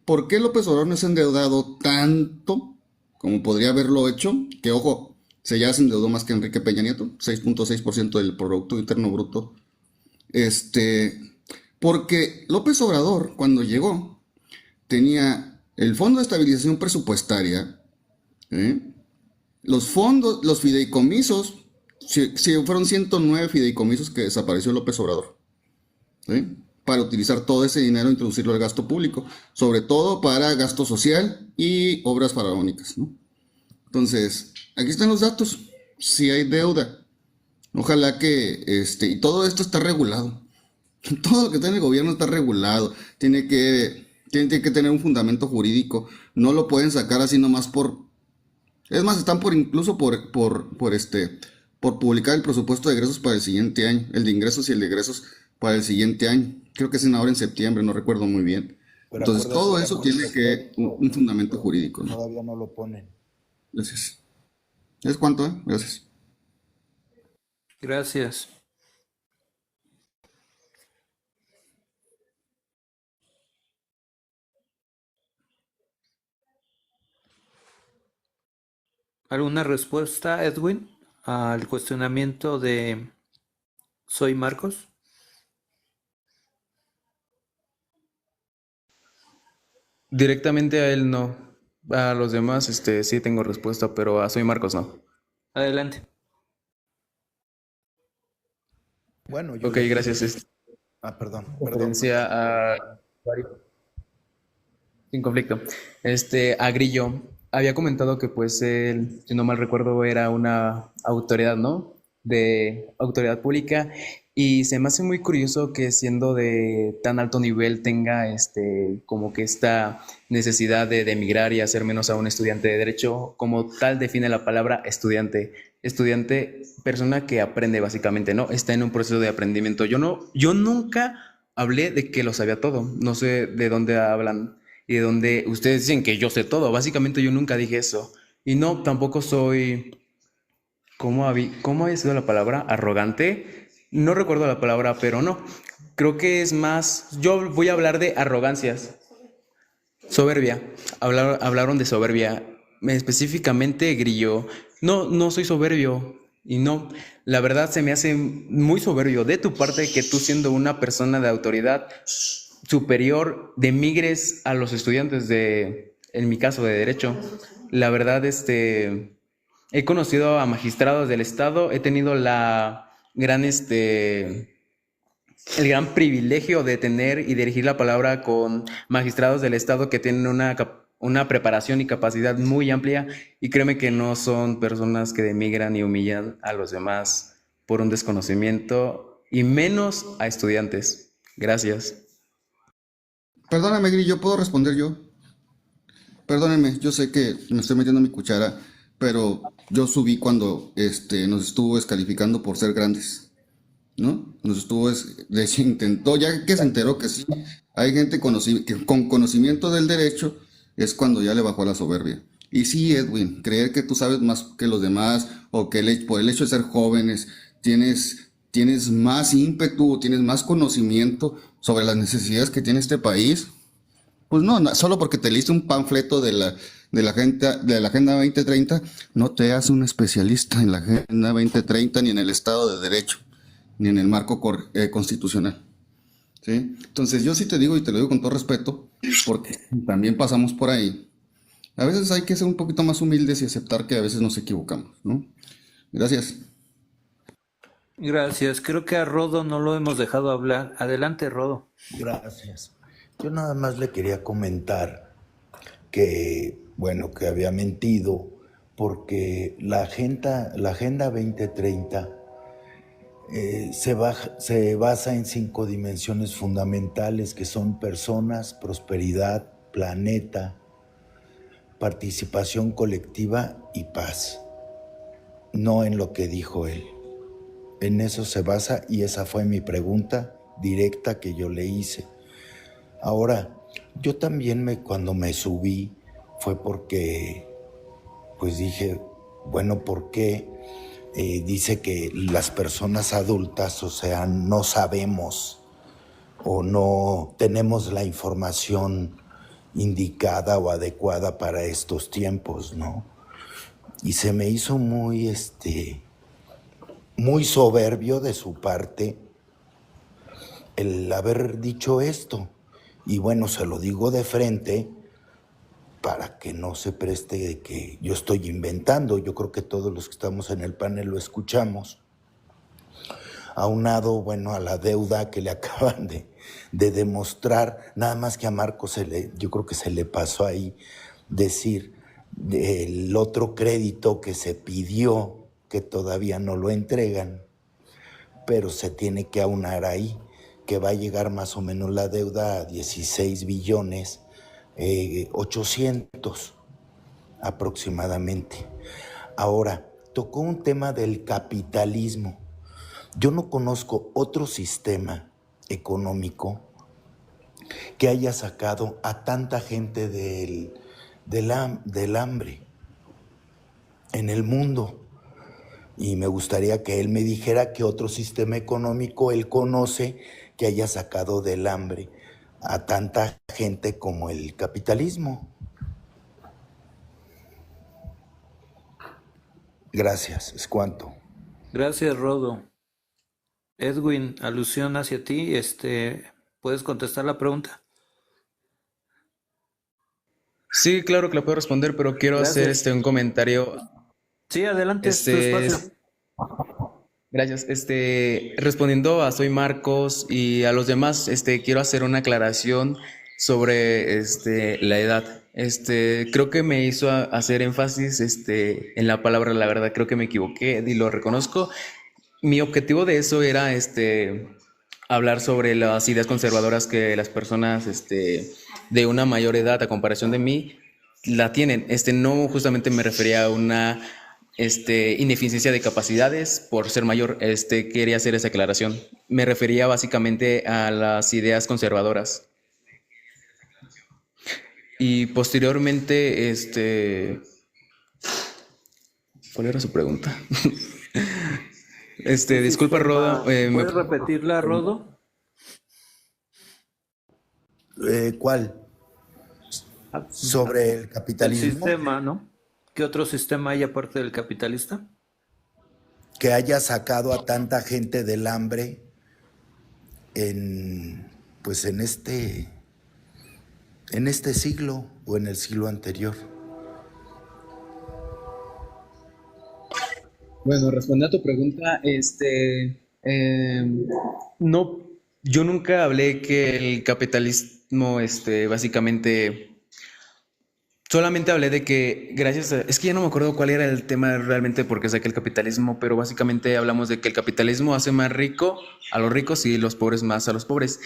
¿Por qué López Obrador no se ha endeudado tanto como podría haberlo hecho? Que ojo, ya se endeudó más que Enrique Peña Nieto, 6.6% del Producto Interno Bruto. Porque López Obrador, cuando llegó, tenía el Fondo de Estabilización Presupuestaria, ¿eh? Los fondos, los fideicomisos, fueron 109 fideicomisos que desapareció López Obrador, ¿sí? Para utilizar todo ese dinero e introducirlo al gasto público, sobre todo para gasto social y obras faraónicas, ¿no? Entonces, aquí están los datos. Si hay deuda, ojalá que, y todo esto está regulado. Todo lo que está en el gobierno está regulado. Tiene que tener un fundamento jurídico. No lo pueden sacar así nomás es más, están incluso por publicar el presupuesto de egresos para el siguiente año, el de ingresos y el de egresos para el siguiente año. Creo que es ahora en septiembre, no recuerdo muy bien. Pero Entonces, acuérdate todo que eso no tiene lo que un fundamento jurídico, ¿no? todavía no lo ponen. Gracias. ¿Es cuánto, Gracias. Gracias. ¿Alguna respuesta, Edwin, al cuestionamiento de Soy Marcos? Directamente a él no. A los demás, sí tengo respuesta, pero a Soy Marcos no. Adelante. Bueno, yo Ok, le gracias. perdón. Referencia a... Sin conflicto. A Grillo había comentado que pues él, si no mal recuerdo, era una autoridad, ¿no? De autoridad pública y se me hace muy curioso que siendo de tan alto nivel tenga como que esta necesidad de emigrar y hacer menos a un estudiante de derecho, como tal define la palabra estudiante. Estudiante, persona que aprende básicamente, ¿no? Está en un proceso de aprendimiento. Yo nunca hablé de que lo sabía todo. No sé de dónde hablan y de dónde ustedes dicen que yo sé todo. Básicamente yo nunca dije eso. Y no, tampoco soy, ¿cómo había sido la palabra? Arrogante. No recuerdo la palabra, pero no. Creo que es más, yo voy a hablar de arrogancias. Soberbia. Hablaron de soberbia. Específicamente Grillo. No soy soberbio. Y no, la verdad se me hace muy soberbio de tu parte que tú siendo una persona de autoridad superior denigres a los estudiantes en mi caso, de derecho. La verdad, he conocido a magistrados del estado, he tenido la gran, el gran privilegio de tener y dirigir la palabra con magistrados del Estado que tienen una preparación y capacidad muy amplia, y créeme que no son personas que denigran y humillan a los demás por un desconocimiento, y menos a estudiantes. Gracias. Perdóname, Grillo, ¿puedo responder yo? Perdónenme, yo sé que me estoy metiendo mi cuchara, pero yo subí cuando nos estuvo descalificando por ser grandes, ¿no? Nos estuvo, intentó, ya que se enteró que sí, hay gente que con conocimiento del derecho, es cuando ya le bajó la soberbia. Y sí, Edwin, creer que tú sabes más que los demás, o que por el hecho de ser jóvenes tienes más ímpetu, tienes más conocimiento sobre las necesidades que tiene este país, pues no, solo porque te leíste un panfleto de la Agenda 2030, no te hace un especialista en la Agenda 2030, ni en el Estado de Derecho, ni en el marco constitucional. ¿Sí? Entonces yo sí te digo, y te lo digo con todo respeto, porque también pasamos por ahí. A veces hay que ser un poquito más humildes y aceptar que a veces nos equivocamos, ¿no? Gracias. Gracias. Creo que a Rodo no lo hemos dejado hablar. Adelante, Rodo. Gracias. Yo nada más le quería comentar que, bueno, que había mentido porque la Agenda 2030 se basa en 5 dimensiones fundamentales que son personas, prosperidad, planeta, participación colectiva y paz. No en lo que dijo él. En eso se basa, y esa fue mi pregunta directa que yo le hice. Ahora, yo también cuando me subí fue porque, pues dije, bueno, ¿por qué dice que las personas adultas, o sea, no sabemos o no tenemos la información indicada o adecuada para estos tiempos, ¿no? Y se me hizo muy soberbio de su parte el haber dicho esto. Y bueno, se lo digo de frente para que no se preste de que yo estoy inventando. Yo creo que todos los que estamos en el panel lo escuchamos. Aunado, bueno, a la deuda que le acaban de demostrar, nada más que a Marcos yo creo que se le pasó ahí decir el otro crédito que se pidió, que todavía no lo entregan, pero se tiene que aunar ahí, que va a llegar más o menos la deuda a 16 billones 800 aproximadamente. Ahora, tocó un tema del capitalismo. Yo no conozco otro sistema económico que haya sacado a tanta gente del hambre en el mundo. Y me gustaría que él me dijera qué otro sistema económico él conoce que haya sacado del hambre a tanta gente como el capitalismo. Gracias, es cuanto. Gracias, Rodo. Edwin, alusión hacia ti, ¿puedes contestar la pregunta? Sí, claro que lo puedo responder, pero quiero Gracias. hacer un comentario. Sí, adelante, es tu espacio. Gracias. Respondiendo a Soy Marcos y a los demás, quiero hacer una aclaración sobre la edad. Creo que me hizo hacer énfasis en la palabra, la verdad, creo que me equivoqué y lo reconozco. Mi objetivo de eso era hablar sobre las ideas conservadoras que las personas de una mayor edad a comparación de mí la tienen. No justamente me refería a una ineficiencia de capacidades por ser mayor. Quería hacer esa aclaración. Me refería básicamente a las ideas conservadoras. Y posteriormente, ¿cuál era su pregunta? Disculpa, Rodo. ¿Puedes repetirla, Rodo? ¿Cuál? Sobre el capitalismo. El sistema, ¿no? ¿Qué otro sistema hay aparte del capitalista? Que haya sacado a tanta gente del hambre en este siglo o en el siglo anterior. Bueno, respondiendo a tu pregunta, no Yo nunca hablé que el capitalismo, básicamente, solamente hablé de que gracias a, es que ya no me acuerdo cuál era el tema realmente porque saqué el capitalismo, pero básicamente hablamos de que el capitalismo hace más rico a los ricos y los pobres más a los pobres.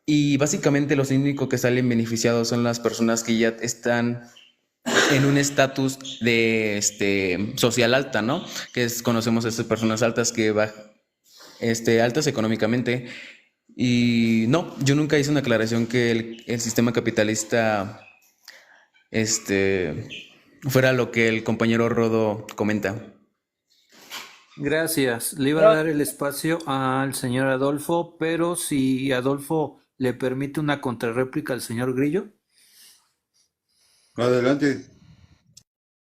Y básicamente los únicos que salen beneficiados son las personas que ya están en un estatus de social alta, ¿no? Conocemos a esas personas altas que altas económicamente. Y no, yo nunca hice una aclaración que el sistema capitalista fuera lo que el compañero Rodo comenta. Gracias. Le iba a dar el espacio al señor Adolfo, pero si Adolfo le permite una contrarréplica al señor Grillo. Adelante.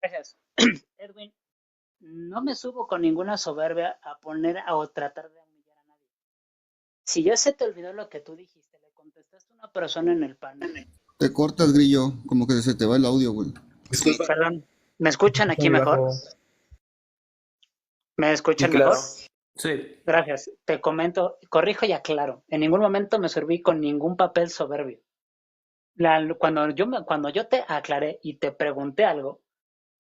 Gracias. Edwin, no me subo con ninguna soberbia a poner o tratar de humillar a nadie. Si ya se te olvidó lo que tú dijiste, le contestaste a una persona en el panel. Te cortas, Grillo, como que se te va el audio, güey. Disculpa. Perdón, ¿me escuchan aquí mejor? ¿Me escuchan claro. mejor? Sí. Gracias. Te comento, corrijo y aclaro. En ningún momento me serví con ningún papel soberbio. Cuando yo te aclaré y te pregunté algo,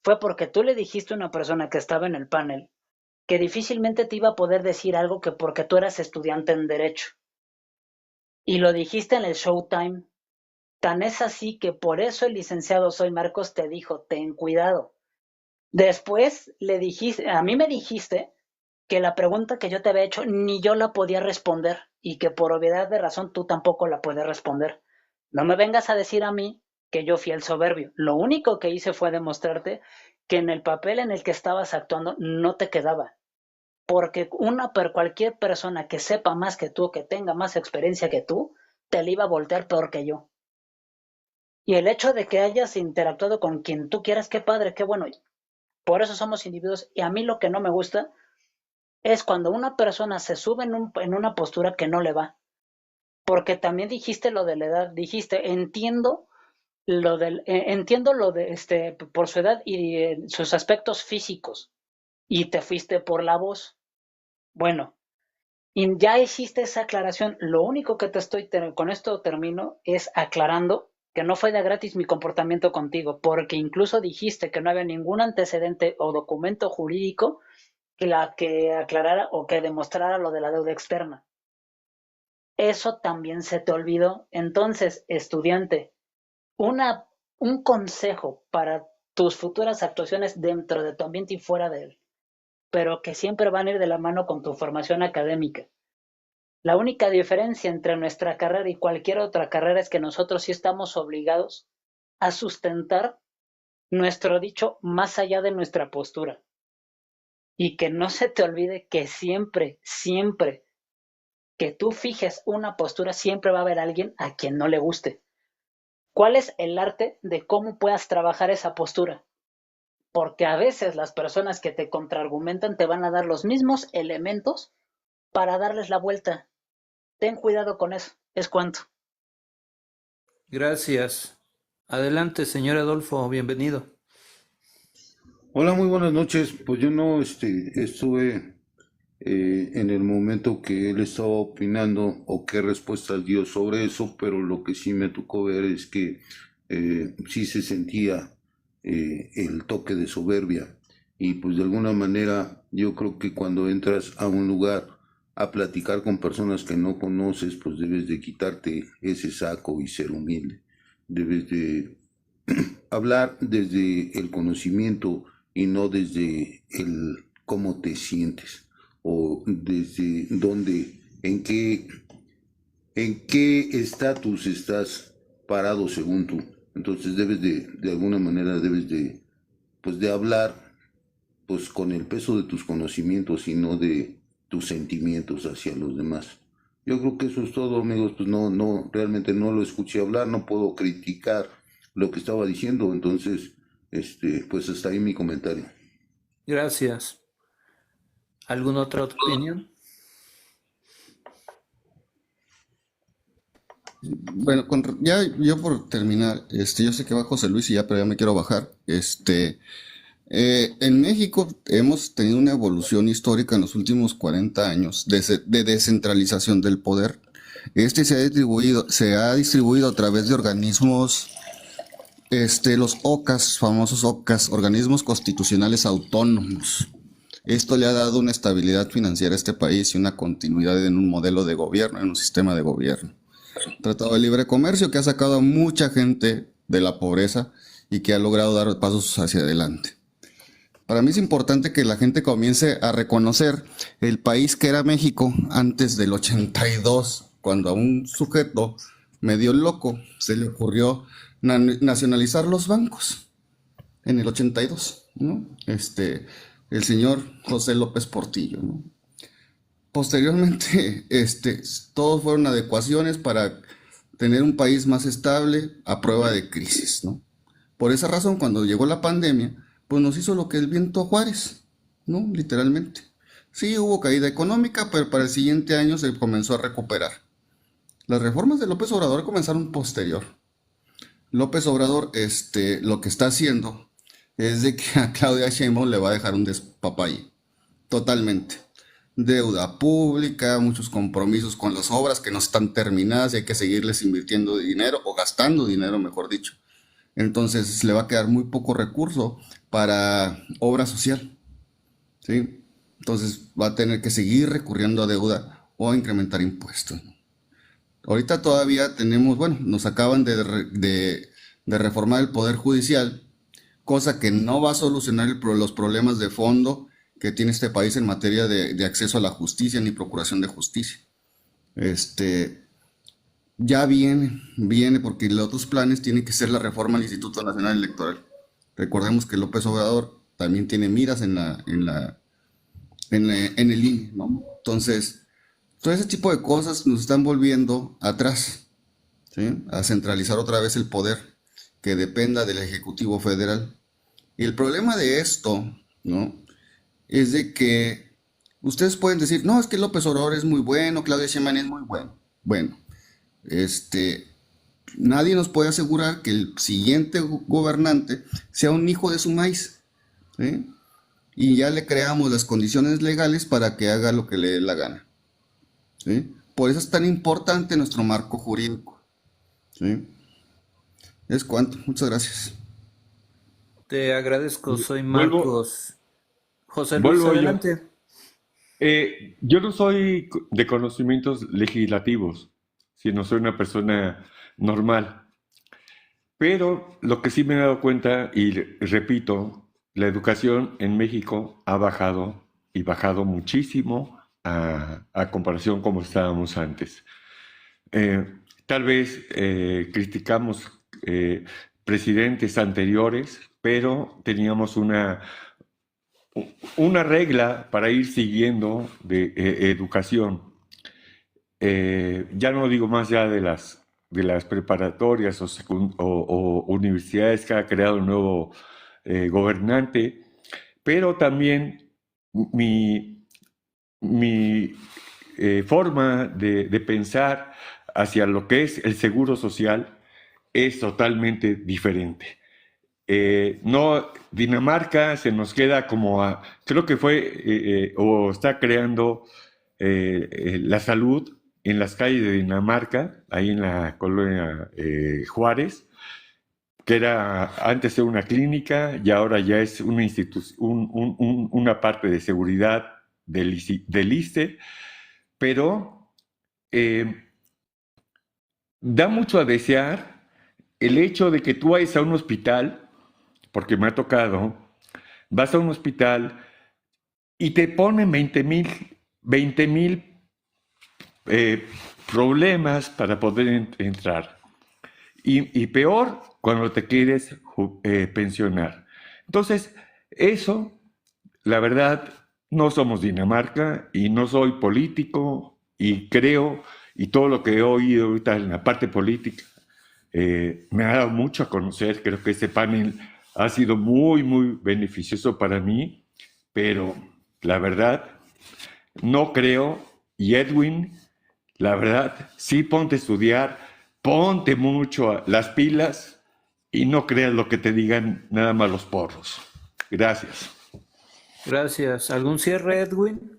fue porque tú le dijiste a una persona que estaba en el panel que difícilmente te iba a poder decir algo que porque tú eras estudiante en Derecho. Y lo dijiste en el Showtime. Tan es así que por eso el licenciado Soy Marcos te dijo, ten cuidado. Después a mí me dijiste que la pregunta que yo te había hecho ni yo la podía responder y que por obviedad de razón tú tampoco la puedes responder. No me vengas a decir a mí que yo fui el soberbio. Lo único que hice fue demostrarte que en el papel en el que estabas actuando no te quedaba. Porque cualquier persona que sepa más que tú, que tenga más experiencia que tú, te la iba a voltear peor que yo. Y el hecho de que hayas interactuado con quien tú quieras, qué padre, qué bueno. Por eso somos individuos. Y a mí lo que no me gusta es cuando una persona se sube en una postura que no le va. Porque también dijiste lo de la edad, dijiste, entiendo lo de por su edad y sus aspectos físicos, y te fuiste por la voz. Bueno, y ya hiciste esa aclaración. Lo único que con esto termino, es aclarando que no fue de gratis mi comportamiento contigo, porque incluso dijiste que no había ningún antecedente o documento jurídico que aclarara o que demostrara lo de la deuda externa. Eso también se te olvidó. Entonces, estudiante, un consejo para tus futuras actuaciones dentro de tu ambiente y fuera de él, pero que siempre van a ir de la mano con tu formación académica. La única diferencia entre nuestra carrera y cualquier otra carrera es que nosotros sí estamos obligados a sustentar nuestro dicho más allá de nuestra postura. Y que no se te olvide que siempre, siempre que tú fijes una postura, siempre va a haber alguien a quien no le guste. ¿Cuál es el arte de cómo puedas trabajar esa postura? Porque a veces las personas que te contraargumentan te van a dar los mismos elementos para darles la vuelta. Ten cuidado con eso. Es cuanto. Gracias. Adelante, señor Adolfo, bienvenido. Hola, muy buenas noches. Pues yo no estuve en el momento que él estaba opinando o qué respuestas dio sobre eso, pero lo que sí me tocó ver es que sí se sentía el toque de soberbia. Y pues de alguna manera yo creo que cuando entras a un lugar a platicar con personas que no conoces, pues debes de quitarte ese saco y ser humilde. Debes de hablar desde el conocimiento y no desde el cómo te sientes o desde dónde, en qué estatus estás parado según tú. Entonces debes de alguna manera debes de, pues de hablar pues con el peso de tus conocimientos y no de tus sentimientos hacia los demás. Yo creo que eso es todo, amigos. Pues no, realmente no lo escuché hablar, no puedo criticar lo que estaba diciendo, entonces, pues hasta ahí mi comentario. Gracias. ¿Alguna otra opinión? Bueno, ya yo por terminar, yo sé que va José Luis y ya, pero ya me quiero bajar. En México hemos tenido una evolución histórica en los últimos 40 años de descentralización del poder. Este se ha distribuido a través de organismos, los OCAS, famosos OCAS, organismos constitucionales autónomos. Esto le ha dado una estabilidad financiera a este país y una continuidad en un modelo de gobierno, en un sistema de gobierno. Tratado de libre comercio que ha sacado a mucha gente de la pobreza y que ha logrado dar pasos hacia adelante. Para mí es importante que la gente comience a reconocer el país que era México antes del 82, cuando a un sujeto medio loco se le ocurrió nacionalizar los bancos en el 82, ¿no? El señor José López Portillo, ¿no? Posteriormente, todos fueron adecuaciones para tener un país más estable a prueba de crisis, ¿no? Por esa razón, cuando llegó la pandemia, pues nos hizo lo que el viento a Juárez, ¿no? Literalmente. Sí, hubo caída económica, pero para el siguiente año se comenzó a recuperar. Las reformas de López Obrador comenzaron posterior. López Obrador, lo que está haciendo es de que a Claudia Sheinbaum le va a dejar un despapalle, totalmente. Deuda pública, muchos compromisos con las obras que no están terminadas y hay que seguirles invirtiendo dinero o gastando dinero, mejor dicho. Entonces le va a quedar muy poco recurso para obra social, ¿sí? Entonces va a tener que seguir recurriendo a deuda o a incrementar impuestos. Ahorita todavía tenemos, bueno, nos acaban de reformar el Poder Judicial, cosa que no va a solucionar los problemas de fondo que tiene este país en materia de acceso a la justicia ni procuración de justicia. Ya viene porque los otros planes tienen que ser la reforma al Instituto Nacional Electoral. Recordemos que López Obrador también tiene miras en el INE, ¿no? Entonces, todo ese tipo de cosas nos están volviendo atrás, ¿sí? A centralizar otra vez el poder que dependa del Ejecutivo Federal. Y el problema de esto, ¿no? Es de que ustedes pueden decir, no, es que López Obrador es muy bueno, Claudia Sheinbaum es muy bueno. Bueno, nadie nos puede asegurar que el siguiente gobernante sea un hijo de su maíz, ¿sí? Y ya le creamos las condiciones legales para que haga lo que le dé la gana, ¿sí? Por eso es tan importante nuestro marco jurídico, ¿sí? Es cuanto. Muchas gracias. Te agradezco, soy Vuelvo, Marcos. José Luis, vuelvo yo. adelante. Yo no soy de conocimientos legislativos, sino soy una persona normal. Pero lo que sí me he dado cuenta, y repito, la educación en México ha bajado y bajado muchísimo a comparación como estábamos antes. Tal vez criticamos presidentes anteriores, pero teníamos una regla para ir siguiendo de educación. Ya no digo más ya de las preparatorias o universidades que ha creado el nuevo gobernante, pero también mi forma de pensar hacia lo que es el seguro social es totalmente diferente. No, Dinamarca se nos queda como creo que fue o está creando la salud en las calles de Dinamarca, ahí en la colonia Juárez, que antes era una clínica y ahora ya es una una parte de seguridad del ISSSTE, pero da mucho a desear el hecho de que tú vayas a un hospital, porque me ha tocado, vas a un hospital y te ponen 20,000 problemas para poder entrar. Y peor cuando te quieres pensionar. Entonces, eso, la verdad, no somos Dinamarca y no soy político y creo, y todo lo que he oído ahorita en la parte política, me ha dado mucho a conocer. Creo que este panel ha sido muy, muy beneficioso para mí, pero la verdad, no creo. Y Edwin, la verdad, sí ponte a estudiar, ponte mucho las pilas y no creas lo que te digan nada más los porros. Gracias. Gracias. ¿Algún cierre, Edwin?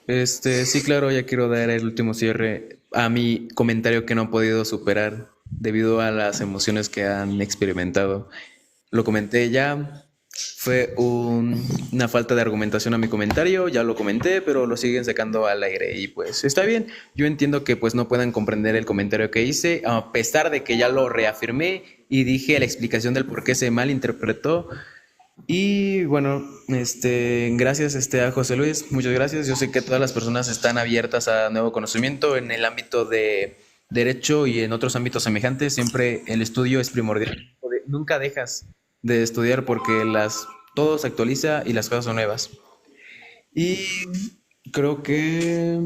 Sí, claro, ya quiero dar el último cierre a mi comentario que no he podido superar debido a las emociones que han experimentado. Lo comenté ya, fue una falta de argumentación a mi comentario, ya lo comenté, pero lo siguen sacando al aire y pues está bien. Yo entiendo que pues no puedan comprender el comentario que hice, a pesar de que ya lo reafirmé y dije la explicación del por qué se malinterpretó. Y bueno, gracias a José Luis, muchas gracias. Yo sé que todas las personas están abiertas a nuevo conocimiento en el ámbito de derecho y en otros ámbitos semejantes. Siempre el estudio es primordial. Nunca dejas de estudiar porque todo se actualiza y las cosas son nuevas. Y creo que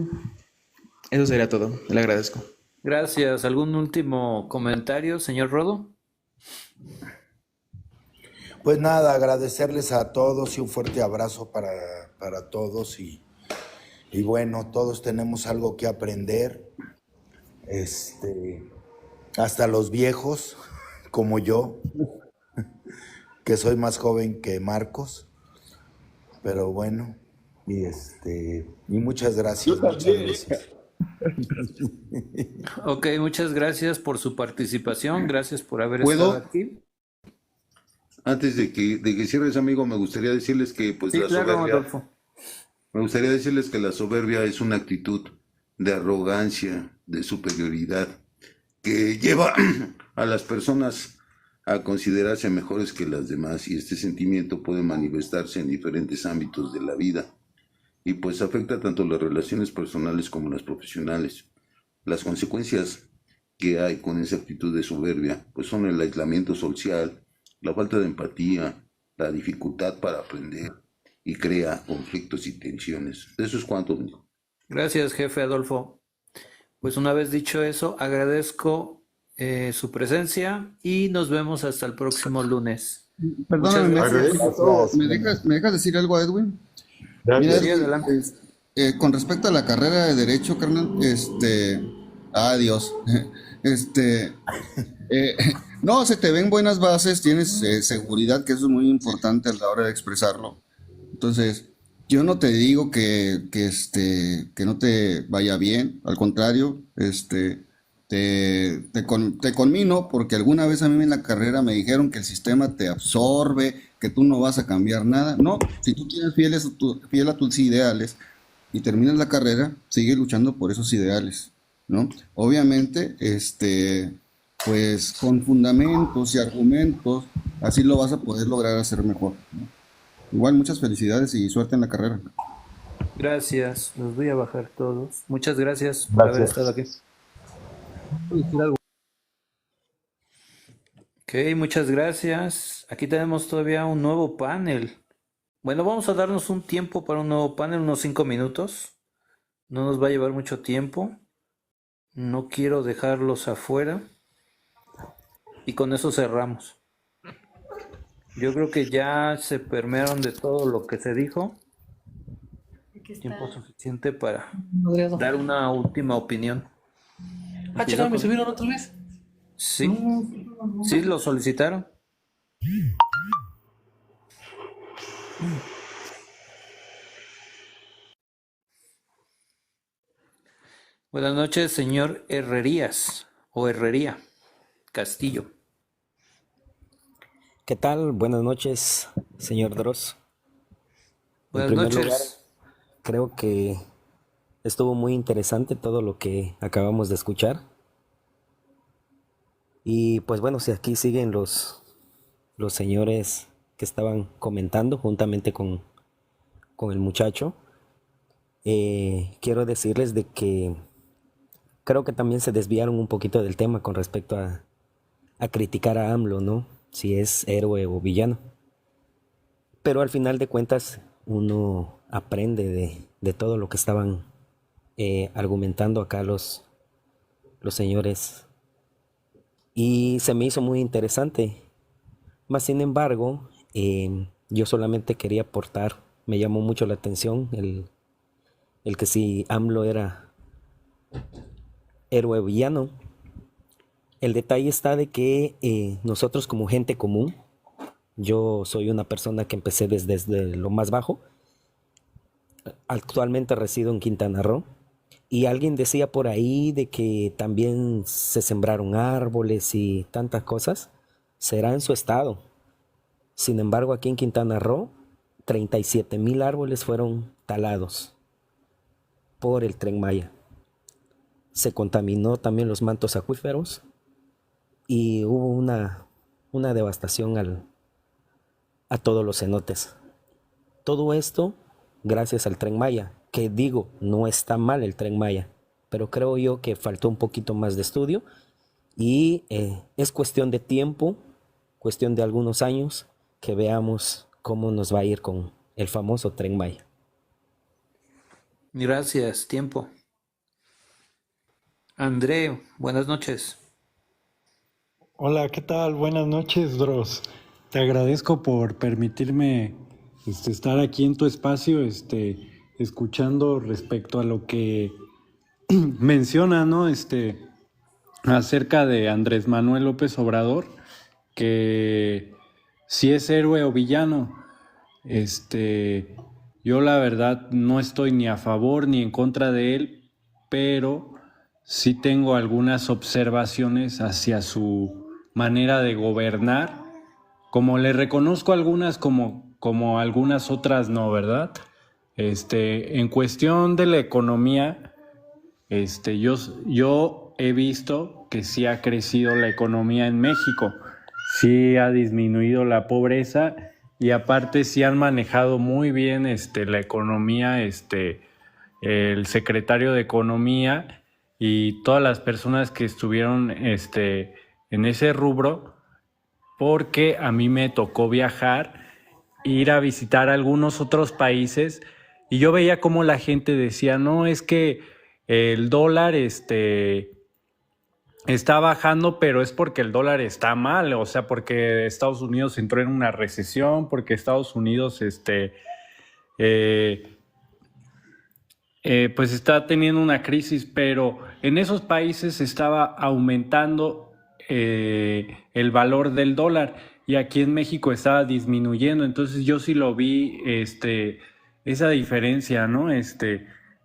eso sería todo. Le agradezco. Gracias. ¿Algún último comentario, señor Rodo? Pues nada, agradecerles a todos y un fuerte abrazo para todos y bueno, todos tenemos algo que aprender, hasta los viejos, como yo, que soy más joven que Marcos, pero bueno, y muchas gracias, muchas gracias. Ok, muchas gracias por su participación, gracias por haber ¿Puedo? estado aquí. Antes de que cierres, amigo, me gustaría decirles que pues Sí, la claro, soberbia, Adolfo. me gustaría decirles que la soberbia es una actitud de arrogancia, de superioridad, que lleva a las personas a considerarse mejores que las demás, y este sentimiento puede manifestarse en diferentes ámbitos de la vida y pues afecta tanto las relaciones personales como las profesionales. Las consecuencias que hay con esa actitud de soberbia pues son el aislamiento social, la falta de empatía, la dificultad para aprender y crea conflictos y tensiones. Eso es cuanto, amigo. Gracias, jefe Adolfo. Pues una vez dicho eso, agradezco su presencia y nos vemos hasta el próximo lunes. Perdóname, Muchas gracias. ¿me dejas decir algo a Edwin? Gracias. Mira, Sí, Edwin, adelante. con respecto a la carrera de Derecho, carnal, adiós. No, se te ven buenas bases, tienes seguridad, que eso es muy importante a la hora de expresarlo. Entonces, yo no te digo que no te vaya bien, al contrario, te conmino porque alguna vez a mí en la carrera me dijeron que el sistema te absorbe, que tú no vas a cambiar nada. No, si tú tienes fiel a tus ideales y terminas la carrera, sigue luchando por esos ideales, ¿no? Obviamente, pues con fundamentos y argumentos, así lo vas a poder lograr hacer mejor, ¿no? Igual, muchas felicidades y suerte en la carrera. Gracias, los voy a bajar todos. Muchas gracias por haber estado aquí. Ok, muchas gracias. Aquí tenemos todavía un nuevo panel. Bueno, vamos a darnos un tiempo para un nuevo panel, unos 5 minutos. No nos va a llevar mucho tiempo. No quiero dejarlos afuera. Y con eso cerramos. Yo creo que ya se permearon de todo lo que se dijo. Tiempo suficiente para dar una última opinión. Ah, chica, ¿me subieron otra vez? Sí, sí, lo solicitaron. Buenas noches, señor Herrerías o Herrería Castillo. ¿Qué tal? Buenas noches, señor Dross. Buenas En primer noches. lugar, creo que estuvo muy interesante todo lo que acabamos de escuchar. Y pues bueno, si aquí siguen los señores que estaban comentando juntamente con el muchacho, quiero decirles de que creo que también se desviaron un poquito del tema con respecto a criticar a AMLO, ¿no? Si es héroe o villano. Pero al final de cuentas uno aprende de todo lo que estaban argumentando acá los señores. Y se me hizo muy interesante. Más sin embargo, yo solamente quería aportar, me llamó mucho la atención el que si AMLO era héroe o villano. El detalle está de que nosotros como gente común, yo soy una persona que empecé desde lo más bajo, Actualmente resido en Quintana Roo. Y alguien decía por ahí de que también se sembraron árboles y tantas cosas. Será en su estado. Sin embargo, aquí en Quintana Roo, 37,000 árboles fueron talados por el Tren Maya. Se contaminó también los mantos acuíferos y hubo una devastación a todos los cenotes. Todo esto gracias al Tren Maya, que digo, no está mal el Tren Maya, pero creo yo que faltó un poquito más de estudio y es cuestión de tiempo, cuestión de algunos años, que veamos cómo nos va a ir con el famoso Tren Maya. Gracias, tiempo. André, buenas noches. Hola, ¿qué tal? Buenas noches, Dross. Te agradezco por permitirme estar aquí en tu espacio, escuchando respecto a lo que menciona, ¿no? Acerca de Andrés Manuel López Obrador, que si es héroe o villano. Yo la verdad no estoy ni a favor ni en contra de él, pero sí tengo algunas observaciones hacia su manera de gobernar, como le reconozco algunas como algunas otras no, ¿verdad? En cuestión de la economía, yo he visto que sí ha crecido la economía en México, sí ha disminuido la pobreza y aparte sí han manejado muy bien la economía, el secretario de Economía y todas las personas que estuvieron en ese rubro, porque a mí me tocó viajar, ir a visitar algunos otros países y yo veía cómo la gente decía, no, es que el dólar está bajando, pero es porque el dólar está mal, o sea, porque Estados Unidos entró en una recesión, porque Estados Unidos pues está teniendo una crisis, pero en esos países estaba aumentando el valor del dólar y aquí en México estaba disminuyendo, entonces yo sí lo vi, esa diferencia, ¿no?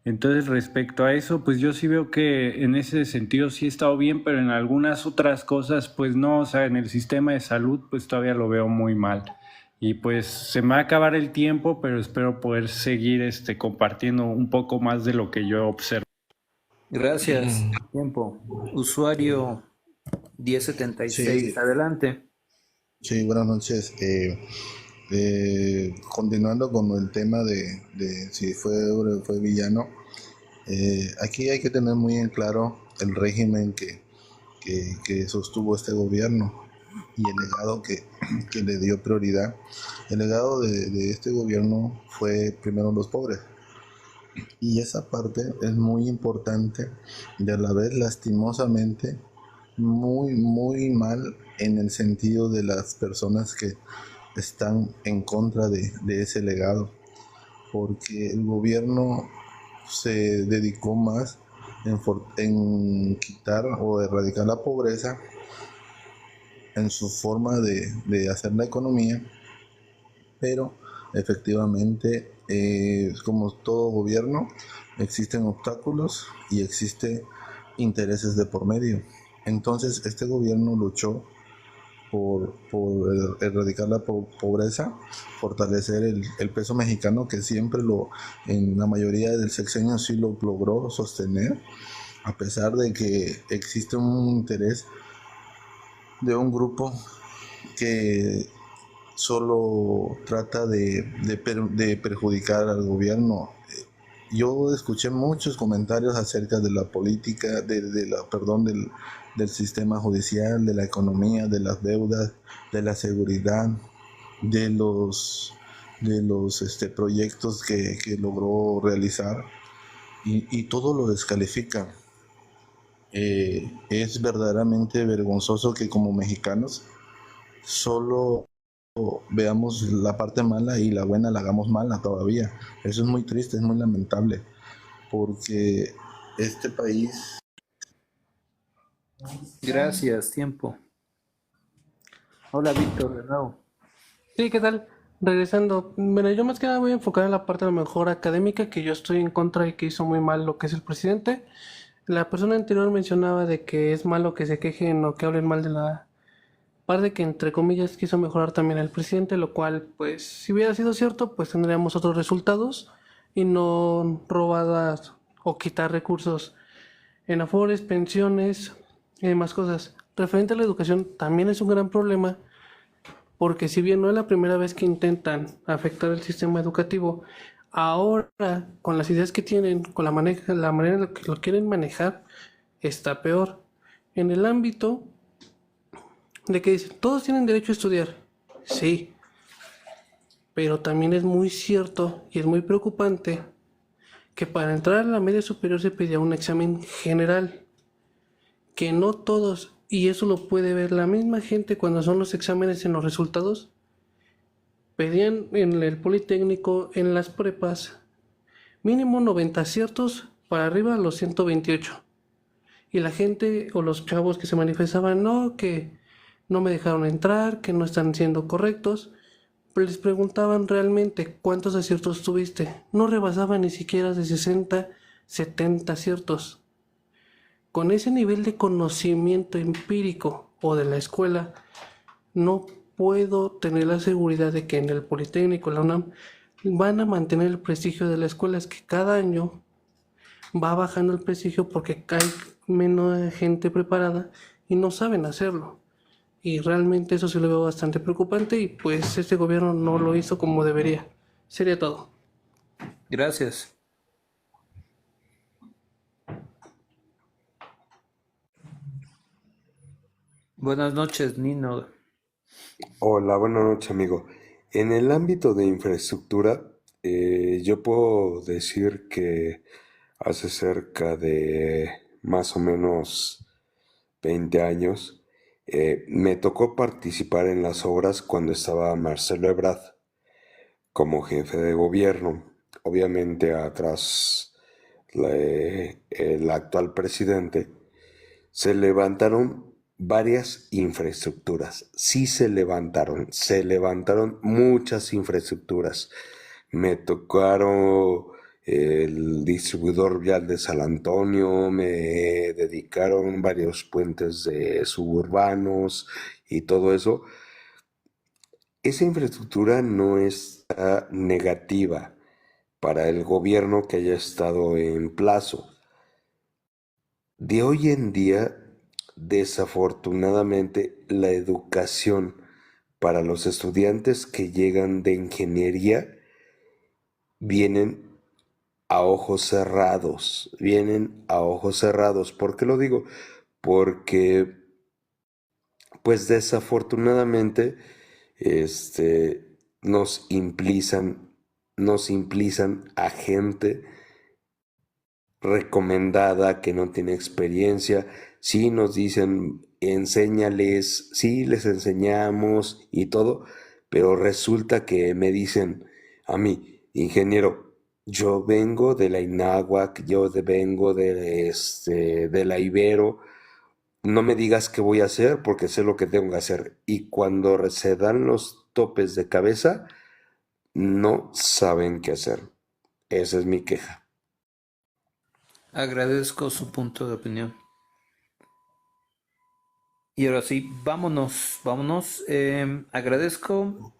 Entonces respecto a eso, pues yo sí veo que en ese sentido sí he estado bien, pero en algunas otras cosas, pues no, o sea, en el sistema de salud, pues todavía lo veo muy mal. Y pues se me va a acabar el tiempo, pero espero poder seguir compartiendo un poco más de lo que yo observo. Gracias, tiempo. Usuario 1076, Sí, adelante. sí, buenas noches. Continuando con el tema de si fue héroe o fue villano, aquí hay que tener muy en claro el régimen que sostuvo este gobierno y el legado que le dio prioridad. El legado de este gobierno fue primero los pobres. Y esa parte es muy importante y a la vez lastimosamente muy, muy mal en el sentido de las personas que están en contra de ese legado, porque el gobierno se dedicó más en quitar o erradicar la pobreza en su forma de hacer la economía, pero efectivamente, como todo gobierno, existen obstáculos y existen intereses de por medio. Entonces, este gobierno luchó por erradicar la pobreza, fortalecer el peso mexicano, que siempre en la mayoría del sexenio sí lo logró sostener, a pesar de que existe un interés de un grupo que solo trata de perjudicar al gobierno. Yo escuché muchos comentarios acerca de la política, del sistema judicial, de la economía, de las deudas, de la seguridad, de los proyectos que logró realizar y todo lo descalifican. Es verdaderamente vergonzoso que como mexicanos solo veamos la parte mala y la buena la hagamos mala todavía. Eso es muy triste, es muy lamentable, porque este país... Gracias, tiempo. Hola, Víctor, de nuevo. Sí, ¿qué tal? regresando, bueno, yo más que nada voy a enfocar en la parte a lo mejor académica, que yo estoy en contra y que hizo muy mal lo que es el presidente. La persona anterior mencionaba de que es malo que se quejen o que hablen mal de la parte que entre comillas quiso mejorar también el presidente, lo cual pues si hubiera sido cierto pues tendríamos otros resultados y no robadas o quitar recursos en afores, pensiones y demás cosas. Referente a la educación también es un gran problema porque si bien no es la primera vez que intentan afectar el sistema educativo, ahora con las ideas que tienen, con la manera en la que lo quieren manejar, está peor. En el ámbito de que dicen, todos tienen derecho a estudiar, sí, pero también es muy cierto y es muy preocupante que para entrar a la media superior se pedía un examen general, que no todos, y eso lo puede ver la misma gente cuando son los exámenes en los resultados, pedían en el Politécnico, en las prepas, mínimo 90 aciertos para arriba a los 128. Y la gente o los chavos que se manifestaban, no, que no me dejaron entrar, que no están siendo correctos, pues les preguntaban realmente cuántos aciertos tuviste. No rebasaban ni siquiera de 60, 70 aciertos. Con ese nivel de conocimiento empírico o de la escuela, no puedo tener la seguridad de que en el Politécnico, la UNAM, van a mantener el prestigio de la escuela. Es que cada año va bajando el prestigio porque hay menos gente preparada y no saben hacerlo. Y realmente eso se lo veo bastante preocupante y pues este gobierno no lo hizo como debería. Sería todo. Gracias. Buenas noches, Nino. Hola, buenas noches, amigo. En el ámbito de infraestructura, yo puedo decir que hace cerca de más o menos 20 años, me tocó participar en las obras cuando estaba Marcelo Ebrard como jefe de gobierno. Obviamente, atrás el actual presidente, se levantaron varias infraestructuras. Sí se levantaron muchas infraestructuras. Me tocaron el distribuidor vial de San Antonio, me dedicaron varios puentes de suburbanos y todo eso. Esa infraestructura no es negativa para el gobierno que haya estado en plazo. De hoy en día, desafortunadamente, la educación para los estudiantes que llegan de ingeniería vienen a ojos cerrados, ¿Por qué lo digo? Porque, pues desafortunadamente, nos implican a gente recomendada que no tiene experiencia. Sí nos dicen, enséñales, sí les enseñamos y todo, pero resulta que me dicen a mí, ingeniero, yo vengo de la INAHUAC, vengo de la Ibero, no me digas qué voy a hacer porque sé lo que tengo que hacer. Y cuando se dan los topes de cabeza, no saben qué hacer. Esa es mi queja. Agradezco su punto de opinión. Y ahora sí, vámonos. Agradezco